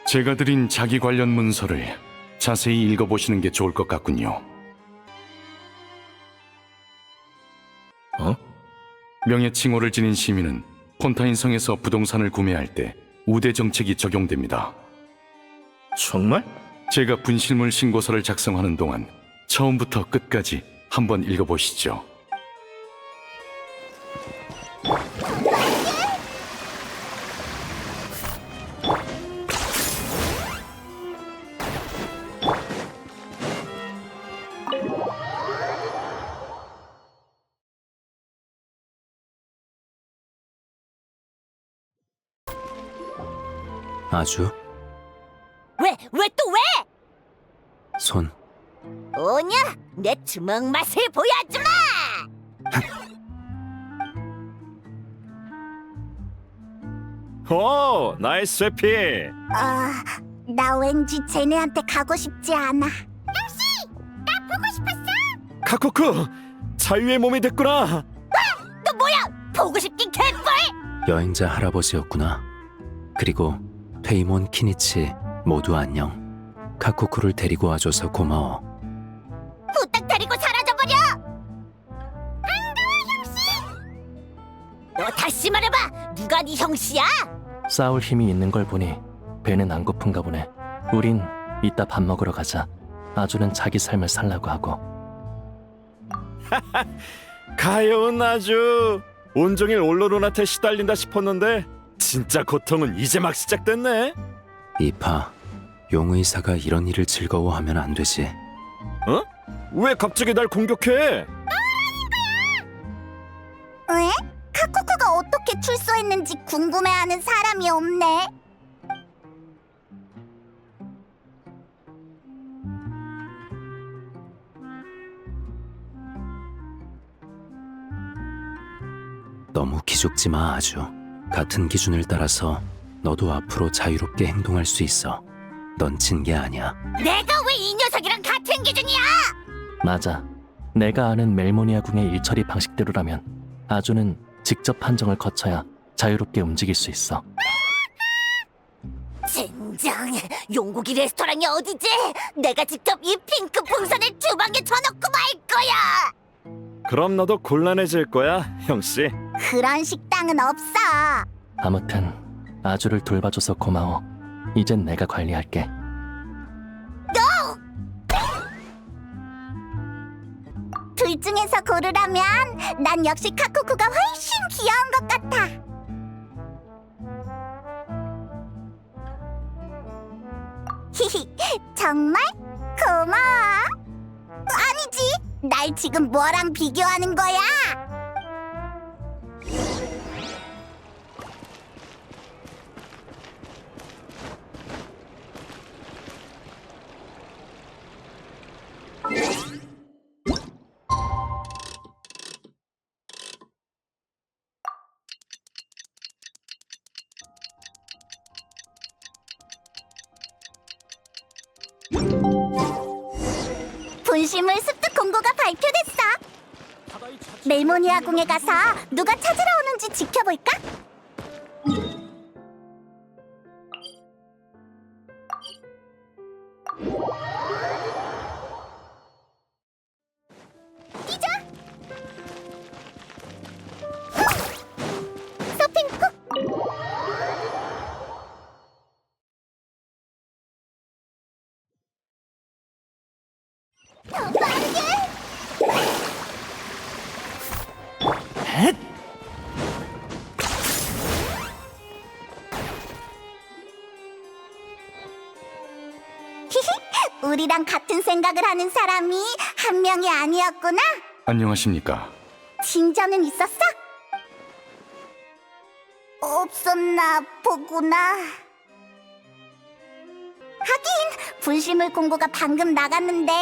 제가 드린 자기 관련 문서를 자세히 읽어보시는 게 좋을 것 같군요. 어? 명예칭호를 지닌 시민은 폰타인 성에서 부동산을 구매할 때 우대 정책이 적용됩니다. 정말? 제가 분실물 신고서를 작성하는 동안 처음부터 끝까지 한번 읽어보시죠. 아주 왜 또 왜? 손 오냐? 내 주먹 맛을 보여주마! 오, 나이스 회피. 나 왠지 쟤네한테 가고 싶지 않아. 카코쿠, 자유의 몸이 됐구나. 너 뭐야? 보고 싶긴 개뿔! 여행자 할아버지였구나. 그리고 페이몬, 키니치 모두 안녕. 카쿠쿠를 데리고 와줘서 고마워. 후딱 데리고 사라져버려! 반가워, 형씨! 너 다시 말해봐! 누가 네 형씨야? 싸울 힘이 있는 걸 보니 배는 안 고픈가 보네. 우린 이따 밥 먹으러 가자. 아주는 자기 삶을 살라고 하고. 가여운 아주. 온종일 올로로나한테 시달린다 싶었는데 진짜 고통은 이제 막 시작됐네. 이파, 용의사가 이런 일을 즐거워하면 안 되지. 어? 왜 갑자기 날 공격해? 왜? 카코쿠가 어떻게 출소했는지 궁금해하는 사람이 없네. 너무 기죽지 마, 아주. 같은 기준을 따라서 너도 앞으로 자유롭게 행동할 수 있어. 넌 진 게 아니야. 내가 왜 이 녀석이랑 같은 기준이야? 맞아. 내가 아는 멜모니아 궁의 일처리 방식대로라면 아주는 직접 판정을 거쳐야 자유롭게 움직일 수 있어. 젠장, 용고기 레스토랑이 어디지? 내가 직접 이 핑크 풍선을 주방에 쳐놓고 말 거야. 그럼 너도 곤란해질 거야, 형씨. 그런 식당은 없어. 아무튼 아주를 돌봐줘서 고마워. 이젠 내가 관리할게. 둘 중에서 고르라면 난 역시 카쿠쿠가 훨씬 귀여운 것 같아. 히히, 정말 고마워. 아니지, 날 지금 뭐랑 비교하는 거야? 분실물 습득 공고가 발표됐어. 멜모니아 궁에 가서 누가 찾으러 오는지 지켜볼까? 뛰자! 서핑쿡! 더 빠르게! 히히, 우리랑 같은 생각을 하는 사람이 한 명이 아니었구나. 안녕하십니까? 진전은 있었어? 없었나 보구나. 하긴 분실물 공고가 방금 나갔는데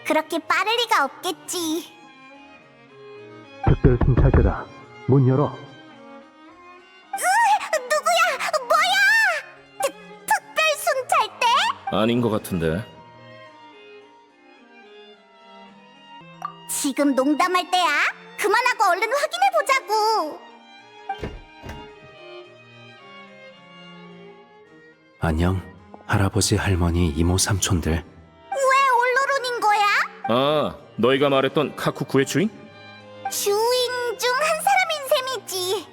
그렇게 빠를 리가 없겠지. 특별 순찰대다. 문 열어. 누구야? 뭐야? 특별 순찰대? 아닌 것 같은데. 지금 농담할 때야? 그만하고 얼른 확인해 보자고. 안녕. 할아버지, 할머니, 이모, 삼촌들. 왜 올로론인 거야? 아, 너희가 말했던 카쿠쿠의 주인? 주인 중 한 사람인 셈이지.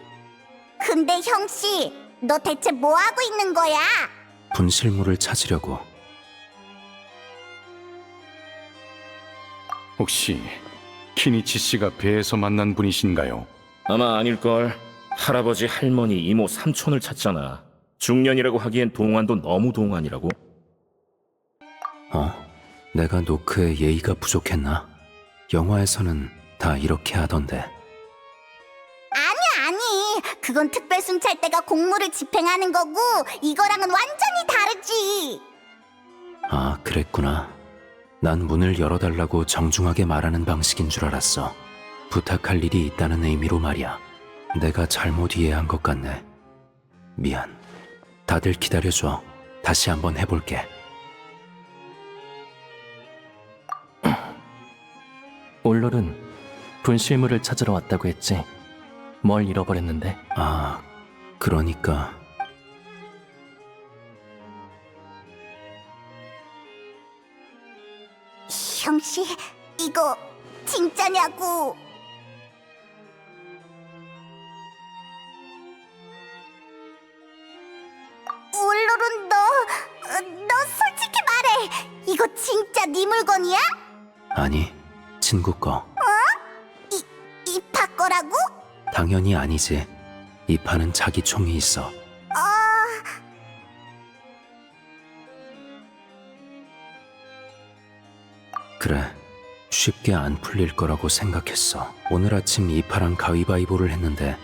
근데 형씨, 너 대체 뭐 하고 있는 거야? 분실물을 찾으려고. 혹시 키니치 씨가 배에서 만난 분이신가요? 아마 아닐걸. 할아버지, 할머니, 이모, 삼촌을 찾잖아. 중년이라고 하기엔 동안도 너무 동안이라고. 내가 노크에 예의가 부족했나? 영화에서는 다 이렇게 하던데. 아니, 그건 특별 순찰대가 공무를 집행하는 거고 이거랑은 완전히 다르지. 아, 그랬구나. 난 문을 열어달라고 정중하게 말하는 방식인 줄 알았어. 부탁할 일이 있다는 의미로 말이야. 내가 잘못 이해한 것 같네. 미안. 다들 기다려줘. 다시 한번 해볼게. 올롤은 분실물을 찾으러 왔다고 했지. 뭘 잃어버렸는데? 아, 그러니까 형씨, 이거 진짜냐고. 올로론, 너 솔직히 말해. 이거 진짜 네 물건이야? 아니, 친구 거. 이파 거라고? 당연히 아니지. 이 판은 자기 총이 있어. 그래, 쉽게 안 풀릴 거라고 생각했어. 오늘 아침 이파랑 가위바위보를 했는데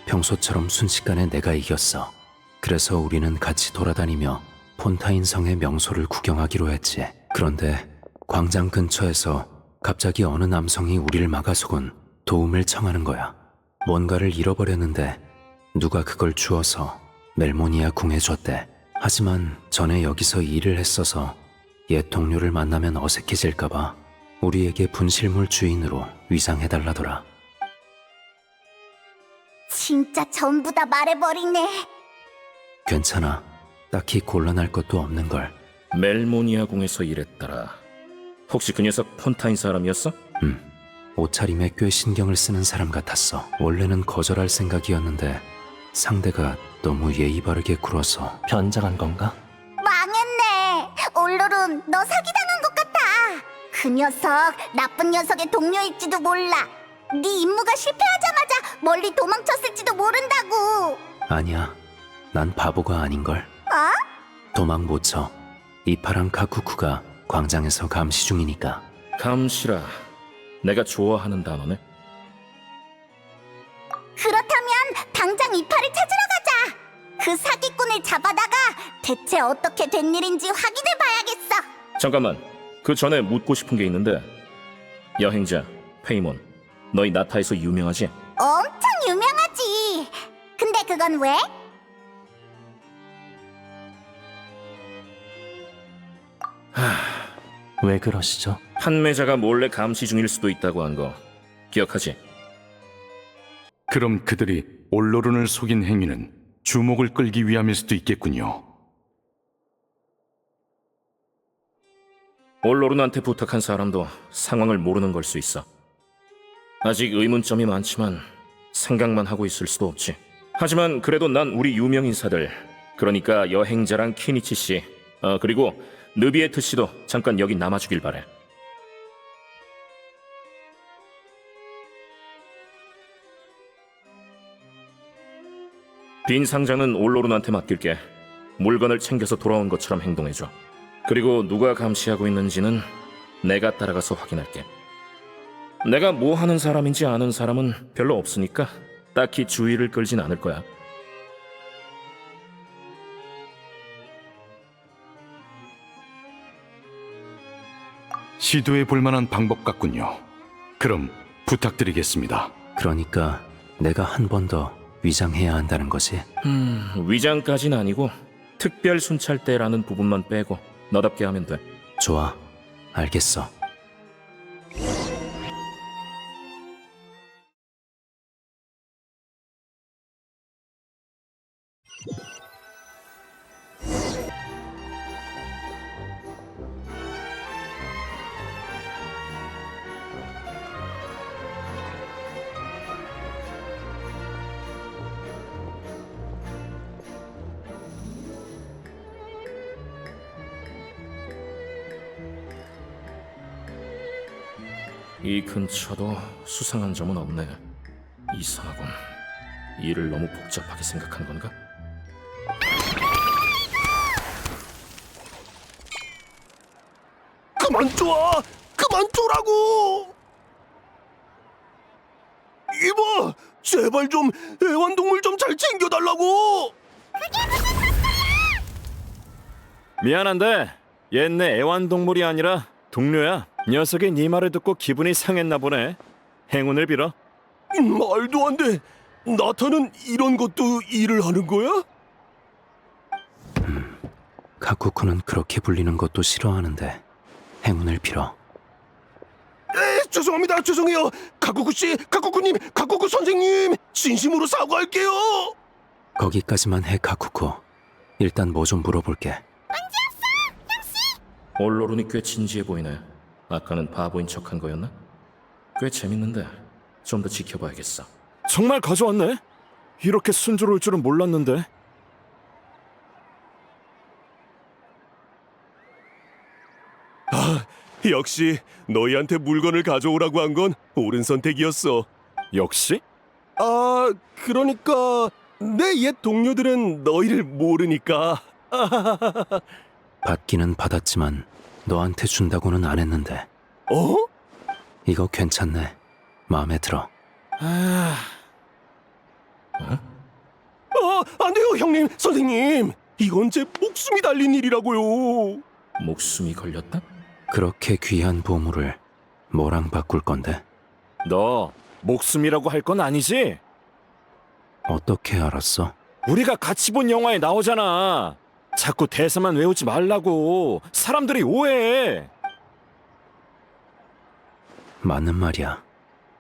평소처럼 순식간에 내가 이겼어. 그래서 우리는 같이 돌아다니며 폰타인 성의 명소를 구경하기로 했지. 그런데 광장 근처에서 갑자기 어느 남성이 우리를 막아서곤 도움을 청하는 거야. 뭔가를 잃어버렸는데 누가 그걸 주워서 멜모니아 궁에 줬대. 하지만 전에 여기서 일을 했어서 옛 동료를 만나면 어색해질까봐 우리에게 분실물 주인으로 위장해달라더라. 진짜 전부 다 말해버리네. 괜찮아. 딱히 곤란할 것도 없는 걸. 멜모니아 궁에서 일했더라. 혹시 그 녀석 폰타인 사람이었어? 옷차림에 꽤 신경을 쓰는 사람 같았어. 원래는 거절할 생각이었는데 상대가 너무 예의 바르게 굴어서. 변장한 건가? 망했네. 올로룬, 너 사기당한 것 같아. 그 녀석 나쁜 녀석의 동료일지도 몰라. 네 임무가 실패하자마자 멀리 도망쳤을지도 모른다고. 아니야. 난 바보가 아닌걸. 어? 도망 못 쳐. 이파랑 카쿠쿠가 광장에서 감시 중이니까. 감시라. 내가 좋아하는 단어네. 그렇다면 당장 이파를 찾으러 가자. 그 사기꾼을 잡아다가 대체 어떻게 된 일인지 확인해봐야겠어. 잠깐만. 그 전에 묻고 싶은 게 있는데. 여행자 페이몬, 너희 나타에서 유명하지? 엄청 유명하지. 근데 그건 왜? 왜 그러시죠? 판매자가 몰래 감시 중일 수도 있다고 한 거 기억하지? 그럼 그들이 올로룬을 속인 행위는 주목을 끌기 위함일 수도 있겠군요. 올로룬한테 부탁한 사람도 상황을 모르는 걸 수 있어. 아직 의문점이 많지만 생각만 하고 있을 수도 없지. 하지만 그래도 난 우리 유명 인사들, 그러니까 여행자랑 키니치 씨, 그리고 느비에트 씨도 잠깐 여기 남아주길 바래. 빈 상자는 올로룬한테 맡길게. 물건을 챙겨서 돌아온 것처럼 행동해줘. 그리고 누가 감시하고 있는지는 내가 따라가서 확인할게. 내가 뭐 하는 사람인지 아는 사람은 별로 없으니까 딱히 주의를 끌진 않을 거야. 시도해 볼 만한 방법 같군요. 그럼 부탁드리겠습니다. 그러니까 내가 한 번 더 위장해야 한다는 거지. 위장까진 아니고 특별 순찰대라는 부분만 빼고 너답게 하면 돼. 좋아. 알겠어. 이 근처도 수상한 점은 없네. 이상하군. 일을 너무 복잡하게 생각한 건가? 그만 줘! 그만 줘라고! 이봐! 제발 좀 애완동물 좀 잘 챙겨달라고! 미안한데 얘 내 애완동물이 아니라 동료야. 녀석이 네 말을 듣고 기분이 상했나 보네. 행운을 빌어. 말도 안 돼. 나타는 이런 것도 일을 하는 거야? 카쿠쿠는 그렇게 불리는 것도 싫어하는데 행운을 빌어. 죄송합니다. 죄송해요. 카쿠쿠 씨, 카쿠쿠님, 카쿠쿠 선생님, 진심으로 사과할게요. 거기까지만 해, 카쿠쿠. 일단 뭐 좀 물어볼게. 올로룬이 꽤 진지해 보이네. 아까는 바보인 척한 거였나? 꽤 재밌는데 좀 더 지켜봐야겠어. 정말 가져왔네? 이렇게 순조로울 줄은 몰랐는데. 역시 너희한테 물건을 가져오라고 한 건 옳은 선택이었어. 역시? 그러니까 내 옛 동료들은 너희를 모르니까. 받기는 받았지만 너한테 준다고는 안 했는데. 어? 이거 괜찮네. 마음에 들어. 안 돼요, 형님, 선생님. 이건 제 목숨이 달린 일이라고요. 목숨이 걸렸다? 그렇게 귀한 보물을 뭐랑 바꿀 건데? 너 목숨이라고 할 건 아니지? 어떻게 알았어? 우리가 같이 본 영화에 나오잖아. 자꾸 대사만 외우지 말라고. 사람들이 오해해. 맞는 말이야.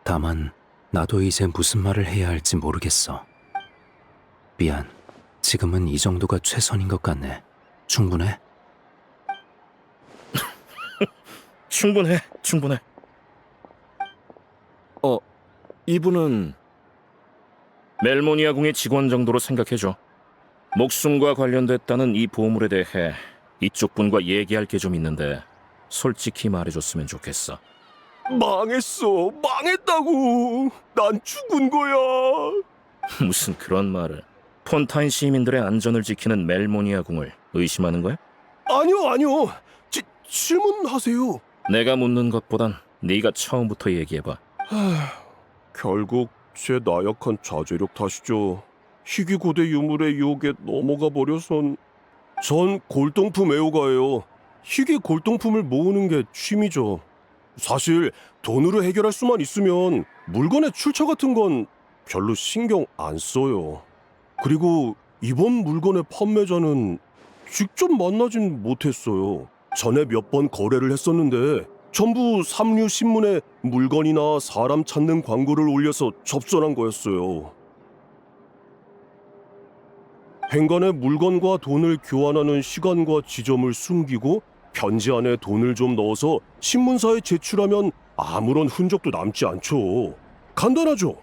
다만 나도 이제 무슨 말을 해야 할지 모르겠어. 미안. 지금은 이 정도가 최선인 것 같네. 충분해? 충분해, 충분해. 이분은 멜모니아 궁의 직원 정도로 생각해줘. 목숨과 관련됐다는 이 보물에 대해 이쪽 분과 얘기할 게 좀 있는데 솔직히 말해줬으면 좋겠어. 망했어. 망했다고. 난 죽은 거야. 무슨 그런 말을. 폰타인 시민들의 안전을 지키는 멜모니아 궁을 의심하는 거야? 아니요. 질문하세요. 내가 묻는 것보단 네가 처음부터 얘기해봐. 결국 제 나약한 자제력 탓이죠. 희귀고대 유물의 유혹에 넘어가 버려선. 전 골동품 애호가예요. 희귀 골동품을 모으는 게 취미죠. 사실 돈으로 해결할 수만 있으면 물건의 출처 같은 건 별로 신경 안 써요. 그리고 이번 물건의 판매자는 직접 만나진 못했어요. 전에 몇 번 거래를 했었는데 전부 삼류 신문에 물건이나 사람 찾는 광고를 올려서 접선한 거였어요. 행간에 물건과 돈을 교환하는 시간과 지점을 숨기고 편지 안에 돈을 좀 넣어서 신문사에 제출하면 아무런 흔적도 남지 않죠. 간단하죠?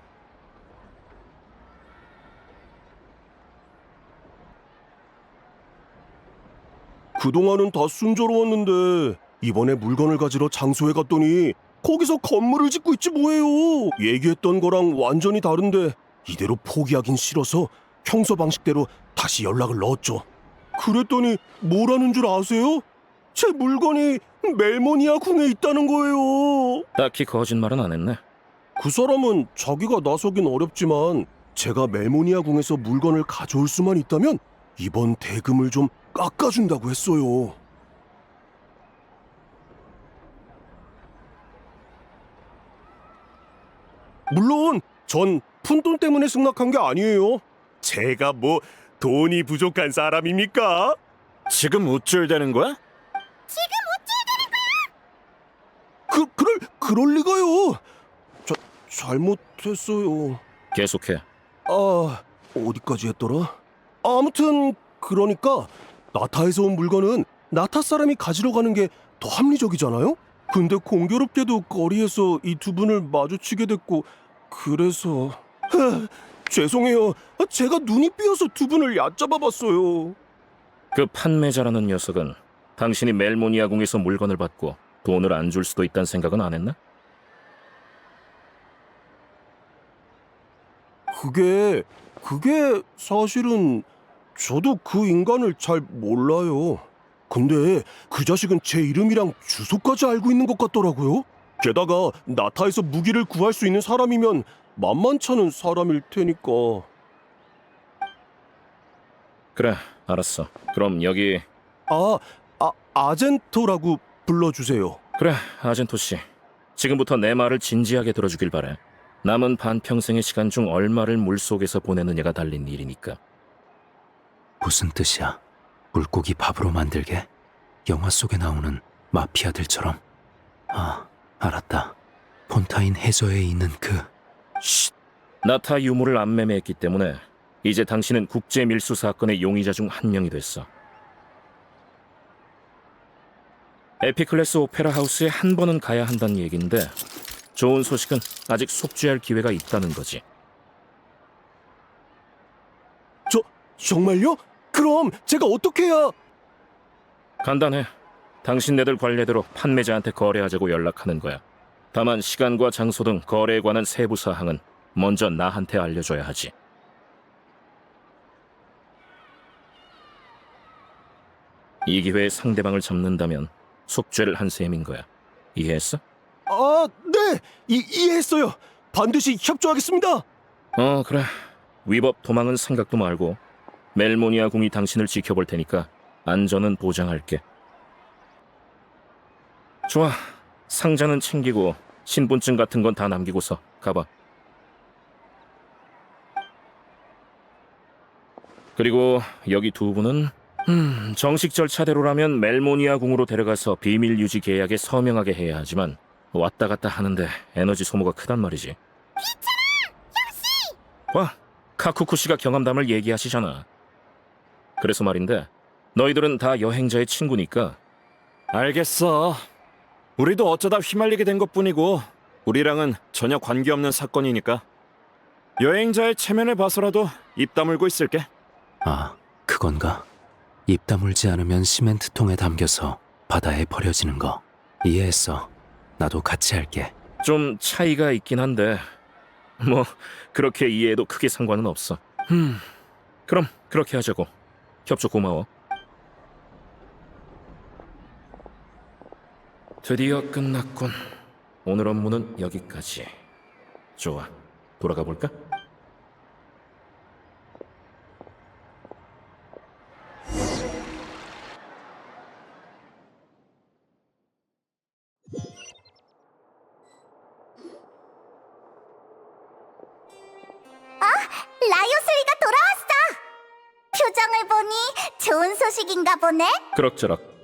그동안은 다 순조로웠는데 이번에 물건을 가지러 장소에 갔더니 거기서 건물을 짓고 있지 뭐예요. 얘기했던 거랑 완전히 다른데 이대로 포기하긴 싫어서 평소 방식대로 다시 연락을 넣었죠. 그랬더니 뭐라는 줄 아세요? 제 물건이 멜모니아 궁에 있다는 거예요. 딱히 거짓말은 안 했네. 그 사람은 자기가 나서긴 어렵지만 제가 멜모니아 궁에서 물건을 가져올 수만 있다면 이번 대금을 좀 깎아준다고 했어요. 물론 전 푼돈 때문에 승낙한 게 아니에요. 제가 뭐 돈이 부족한 사람입니까? 지금 우쭐대는 거야? 그럴 리가요. 잘못했어요. 계속해. 어디까지 했더라? 아무튼 그러니까 나타에서 온 물건은 나타 사람이 가지러 가는 게 더 합리적이잖아요? 근데 공교롭게도 거리에서 이 두 분을 마주치게 됐고 그래서 죄송해요. 제가 눈이 삐어서 두 분을 얕잡아 봤어요. 그 판매자라는 녀석은 당신이 멜모니아 궁에서 물건을 받고 돈을 안 줄 수도 있다는 생각은 안 했나? 그게 사실은 저도 그 인간을 잘 몰라요. 근데 그 자식은 제 이름이랑 주소까지 알고 있는 것 같더라고요. 게다가 나타에서 무기를 구할 수 있는 사람이면 만만찮은 사람일 테니까. 그래, 알았어. 그럼 여기... 아젠토라고 불러주세요. 그래, 아젠토 씨. 지금부터 내 말을 진지하게 들어주길 바래. 남은 반평생의 시간 중 얼마를 물속에서 보내느냐가 달린 일이니까. 무슨 뜻이야? 물고기 밥으로 만들게? 영화 속에 나오는 마피아들처럼? 알았다. 폰타인 해저에 있는 나타 유물을 안 매매했기 때문에 이제 당신은 국제 밀수 사건의 용의자 중 한 명이 됐어. 에피클래스 오페라 하우스에 한 번은 가야 한다는 얘긴데 좋은 소식은 아직 속죄할 기회가 있다는 거지. 정말요? 그럼 제가 어떻게 해야... 간단해. 당신네들 관례대로 판매자한테 거래하자고 연락하는 거야. 다만 시간과 장소 등 거래에 관한 세부 사항은 먼저 나한테 알려줘야 하지. 이 기회에 상대방을 잡는다면 속죄를 한 셈인 거야. 이해했어? 네! 이해했어요. 반드시 협조하겠습니다. 그래. 위법 도망은 생각도 말고 멜모니아 궁이 당신을 지켜볼 테니까 안전은 보장할게. 좋아. 상자는 챙기고 신분증 같은 건 다 남기고서 가봐. 그리고 여기 두 분은 정식 절차대로라면 멜모니아 궁으로 데려가서 비밀 유지 계약에 서명하게 해야 하지만 왔다 갔다 하는데 에너지 소모가 크단 말이지. 귀찮아! 와, 카쿠쿠 씨가 경험담을 얘기하시잖아. 그래서 말인데 너희들은 다 여행자의 친구니까. 알겠어. 우리도 어쩌다 휘말리게 된 것뿐이고 우리랑은 전혀 관계없는 사건이니까 여행자의 체면을 봐서라도 입 다물고 있을게. 아, 그건가? 입 다물지 않으면 시멘트통에 담겨서 바다에 버려지는 거. 이해했어. 나도 같이 할게. 좀 차이가 있긴 한데 뭐 그렇게 이해해도 크게 상관은 없어. 그럼 그렇게 하자고. 협조 고마워. 드디어 끝났군. 오늘 업무는 여기까지. 좋아, 돌아가 볼까? 라이오슬리가 돌아왔어! 표정을 보니 좋은 소식인가 보네? 그럭저럭.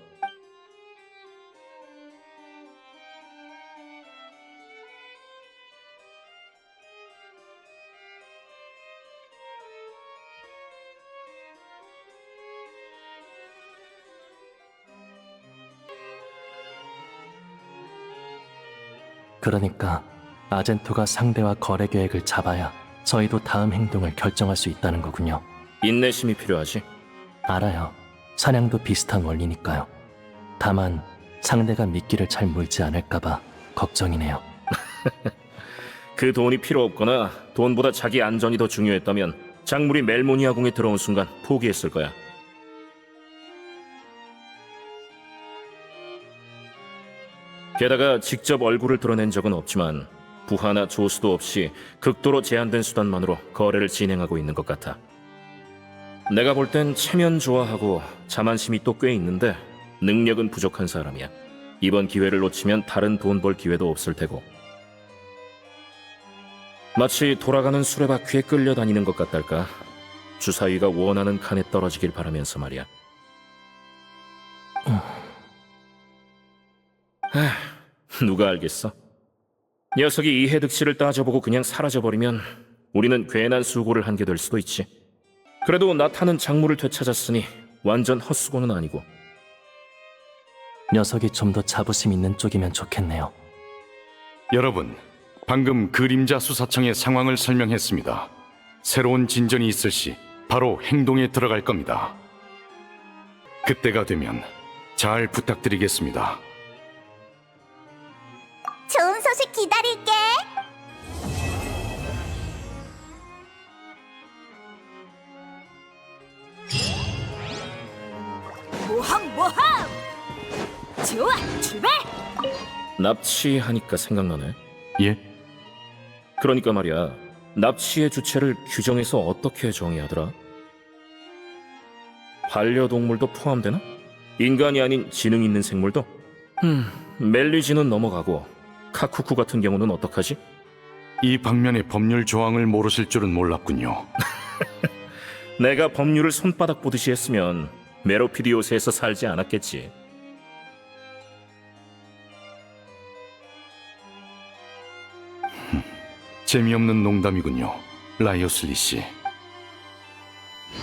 그러니까 아젠토가 상대와 거래 계획을 잡아야 저희도 다음 행동을 결정할 수 있다는 거군요. 인내심이 필요하지. 알아요. 사냥도 비슷한 원리니까요. 다만 상대가 미끼를 잘 물지 않을까봐 걱정이네요. 그 돈이 필요 없거나 돈보다 자기 안전이 더 중요했다면 작물이 멜모니아궁에 들어온 순간 포기했을 거야. 게다가 직접 얼굴을 드러낸 적은 없지만 부하나 조수도 없이 극도로 제한된 수단만으로 거래를 진행하고 있는 것 같아. 내가 볼 땐 체면 좋아하고 자만심이 또 꽤 있는데 능력은 부족한 사람이야. 이번 기회를 놓치면 다른 돈 벌 기회도 없을 테고. 마치 돌아가는 수레바퀴에 끌려다니는 것 같달까. 주사위가 원하는 칸에 떨어지길 바라면서 말이야. 누가 알겠어? 녀석이 이해득실을 따져보고 그냥 사라져버리면 우리는 괜한 수고를 한 게 될 수도 있지. 그래도 나타는 작물을 되찾았으니 완전 헛수고는 아니고. 녀석이 좀 더 자부심 있는 쪽이면 좋겠네요. 여러분, 방금 그림자 수사청의 상황을 설명했습니다. 새로운 진전이 있을 시 바로 행동에 들어갈 겁니다. 그때가 되면 잘 부탁드리겠습니다. 좋은 소식 기다릴게. 모함! 좋아, 출발! 납치하니까 생각나네. 예? 그러니까 말이야, 납치의 주체를 규정에서 어떻게 정의하더라? 반려동물도 포함되나? 인간이 아닌 지능 있는 생물도? 멜리지는 넘어가고 카쿠쿠 같은 경우는 어떡하지? 이 방면의 법률 조항을 모르실 줄은 몰랐군요. 내가 법률을 손바닥 보듯이 했으면 메로피디오스에서 살지 않았겠지. 재미없는 농담이군요, 라이오슬리 씨.